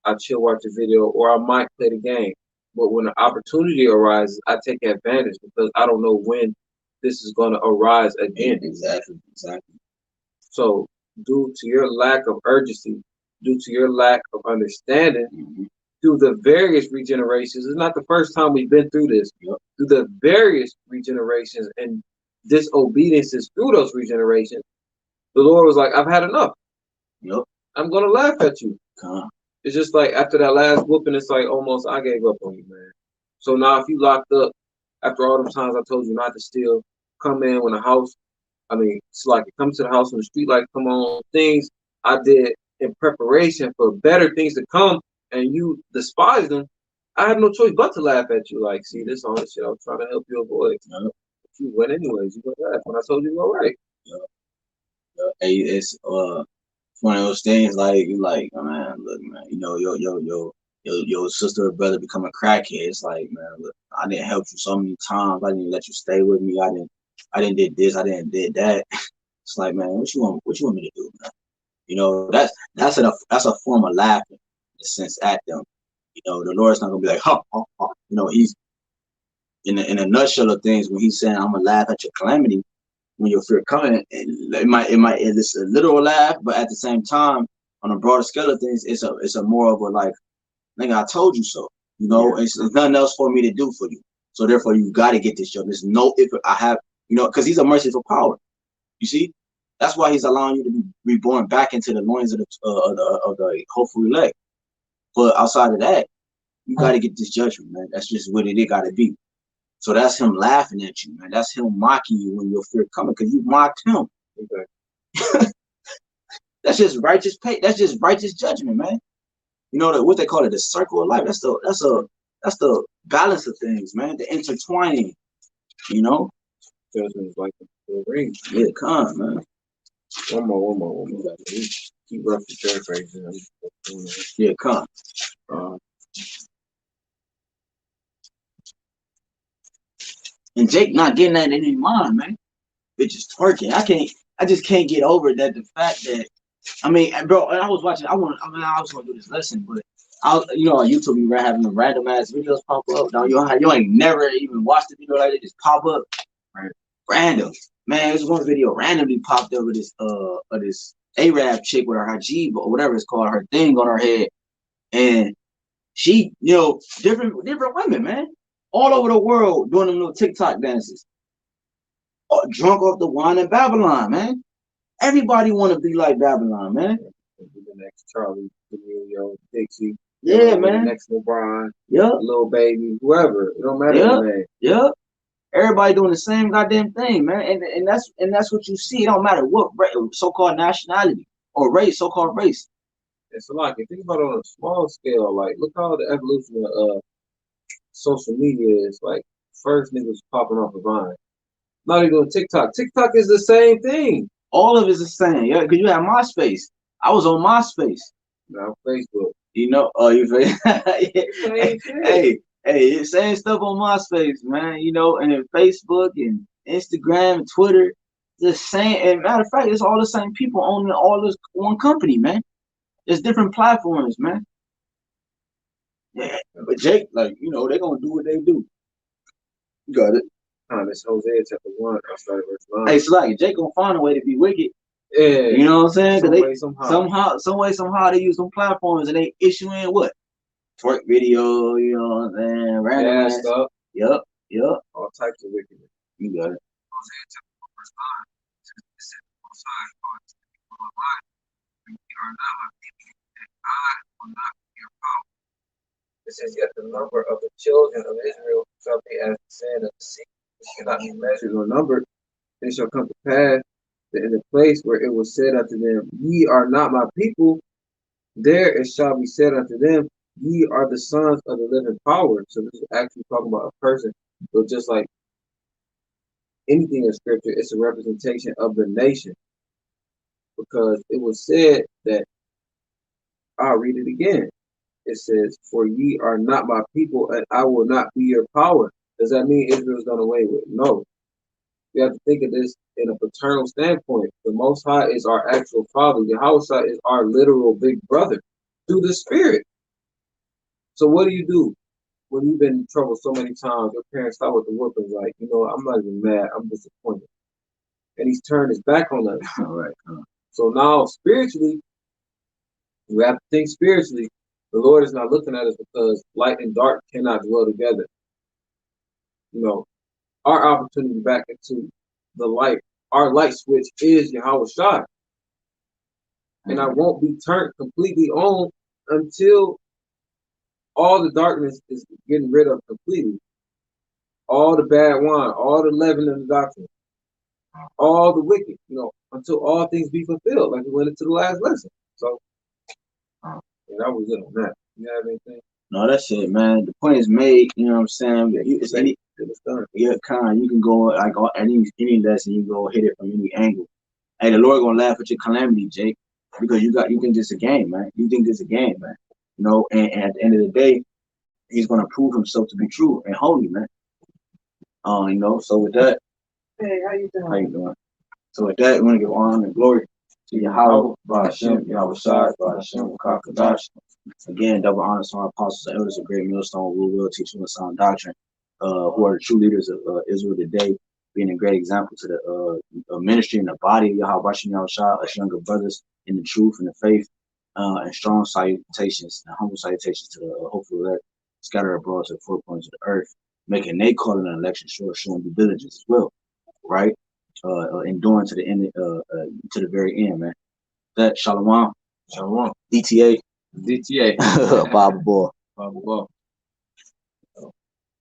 I chill, watch a video, or I might play the game. But when the opportunity arises, I take advantage because I don't know when this is going to arise again. Exactly. So due to your lack of urgency, due to your lack of understanding, through the various regenerations, it's not the first time we've been through this. Through the various regenerations and disobediences through those regenerations, the Lord was like, I've had enough. I'm going to laugh at you. It's just like after that last whooping, it's like almost I gave up on you, man. So now if you locked up, after all those times I told you not to steal, come in when the house, it's like come to the house when the street light come on, things I did in preparation for better things to come, and you despise them, I have no choice but to laugh at you. Like, see, this all this shit I was trying to help you avoid. But you went anyways. You gonna laugh when I told you to go right. Hey, it's one of those things like you like, man, look, man, you know, your sister or brother become a crackhead. It's like, man, look, I didn't help you so many times. I didn't let you stay with me. I didn't did this. I didn't did that. It's like, man, what you want me to do, man? You know, that's a form of laughing in a sense at them. You know, the Lord's not gonna be like, ha, ha, ha. You know, he's in a nutshell of things when he's saying, I'm gonna laugh at your calamity. When your fear coming, it's a literal laugh, but at the same time, on a broader scale of things, it's a more of a like, nigga, I told you so. You know, it's nothing else for me to do for you. So therefore, you got to get this job. There's no if I have, you know, because he's a merciful power. You see, that's why he's allowing you to be reborn back into the loins of the hopeful elect. But outside of that, you got to get this judgment, man. That's just what it got to be. So that's him laughing at you, man. That's him mocking you when your fear coming, because you mocked him. Okay. That's just righteous pay. That's just righteous judgment, man. You know what they call it, the circle of life. That's the balance of things, man. The intertwining. You know. Judgment is like the ring. Yeah, come on, man. One more. Keep roughly paraphrasing. Yeah, come. And Jake not getting that in his mind, man. Bitch is twerking. I just can't get over that. The fact that, bro, I was watching. I was gonna do this lesson, but You know, on YouTube, you having the random ass videos pop up. No, you ain't never even watched the video like they just pop up. Right. Random. Man, there's one video randomly popped up of this Arab chick with her hijab or whatever it's called, her thing on her head. And she, you know, different women, man. All over the world doing them little TikTok dances. Drunk off the wine in Babylon, man. Everybody want to be like Babylon, man. The next Charlie, D'Amelio, Dixie. Yeah, man. The next LeBron. Yeah. Little Baby, whoever. It don't matter the name. Yeah. Everybody doing the same goddamn thing, man. And that's what you see. It don't matter what so-called nationality or race, so-called race. It's like, if you think about it on a small scale, like, look how the evolution of social media is. Like, first niggas popping off a Vine. Now they doing TikTok. TikTok is the same thing. All of it's the same, yeah. Because you have MySpace. I was on MySpace. Now Facebook. You know, hey, same stuff on MySpace, man. You know, and then Facebook and Instagram and Twitter, the same. And matter of fact, it's all the same people owning all this one company, man. It's different platforms, man. Yeah, but Jake, like, you know, they're gonna do what they do. You got it. This Hosea chapter 1, I started verse 9. Hey, so like Jake gonna find a way to be wicked. Yeah. You know what I'm saying? Some way, somehow they use some platforms and they issuing what? Twerk video, you know what I'm saying? Random stuff. Yep. All types of wickedness. You got it. Hosea chapter 1, verse 9. It said, Most High are not my people, and I will not be your power. It says, yet the number of the children of Israel shall be as the sand of the sea, which cannot be measured or numbered. And it shall come to pass that in the place where it was said unto them, ye are not my people, there it shall be said unto them, ye are the sons of the living power. So this is actually talking about a person. But just like anything in scripture, it's a representation of the nation. Because it was said that, I'll read it again. It says, for ye are not my people, and I will not be your power. Does that mean Israel's done away with? No. You have to think of this in a paternal standpoint. The Most High is our actual father. Yahawah is our literal big brother through the Spirit. So what do? When you've been in trouble so many times, your parents start with the whoopings, like, you know, I'm not even mad, I'm disappointed. And he's turned his back on us. All right. So now, spiritually, we have to think spiritually. The Lord is not looking at us because light and dark cannot dwell together. You know, our opportunity back into the light, our light switch is Yahawah. And I won't be turned completely on until all the darkness is getting rid of completely. All the bad wine, all the leaven of the doctrine, all the wicked, you know, until all things be fulfilled, like we went into the last lesson. So, and that was it on that. You have anything? No, that's it, man. The point is made. You know what I'm saying? It's done. Yeah, you can go like any lesson, you go hit it from any angle. Hey, the Lord gonna laugh at your calamity, Jake, because you think this is a game, man. You think this is a game, man. You know, and at the end of the day, he's gonna prove himself to be true and holy, man. You know, so with that, hey, how you doing? How you doing? So with that, we want to give honor and glory to Yahawah Bahasham Yahawashi, Bahasham HAQADASH. Again, double honor to our apostles and elders, a great millstone, who will teach them a sound doctrine, who are the true leaders of Israel today, being a great example to the ministry and the body of Yahawah Bahasham Yahawashi, us younger brothers in the truth and the faith, and strong salutations and humble salutations to the hopeful elect scattered abroad to the four corners of the earth, making they calling an election sure, showing due diligence as well, right? Enduring to the end, to the very end, man. That Shalom, Shalom, DTA, DTA, Bible Ball. Bible Ball.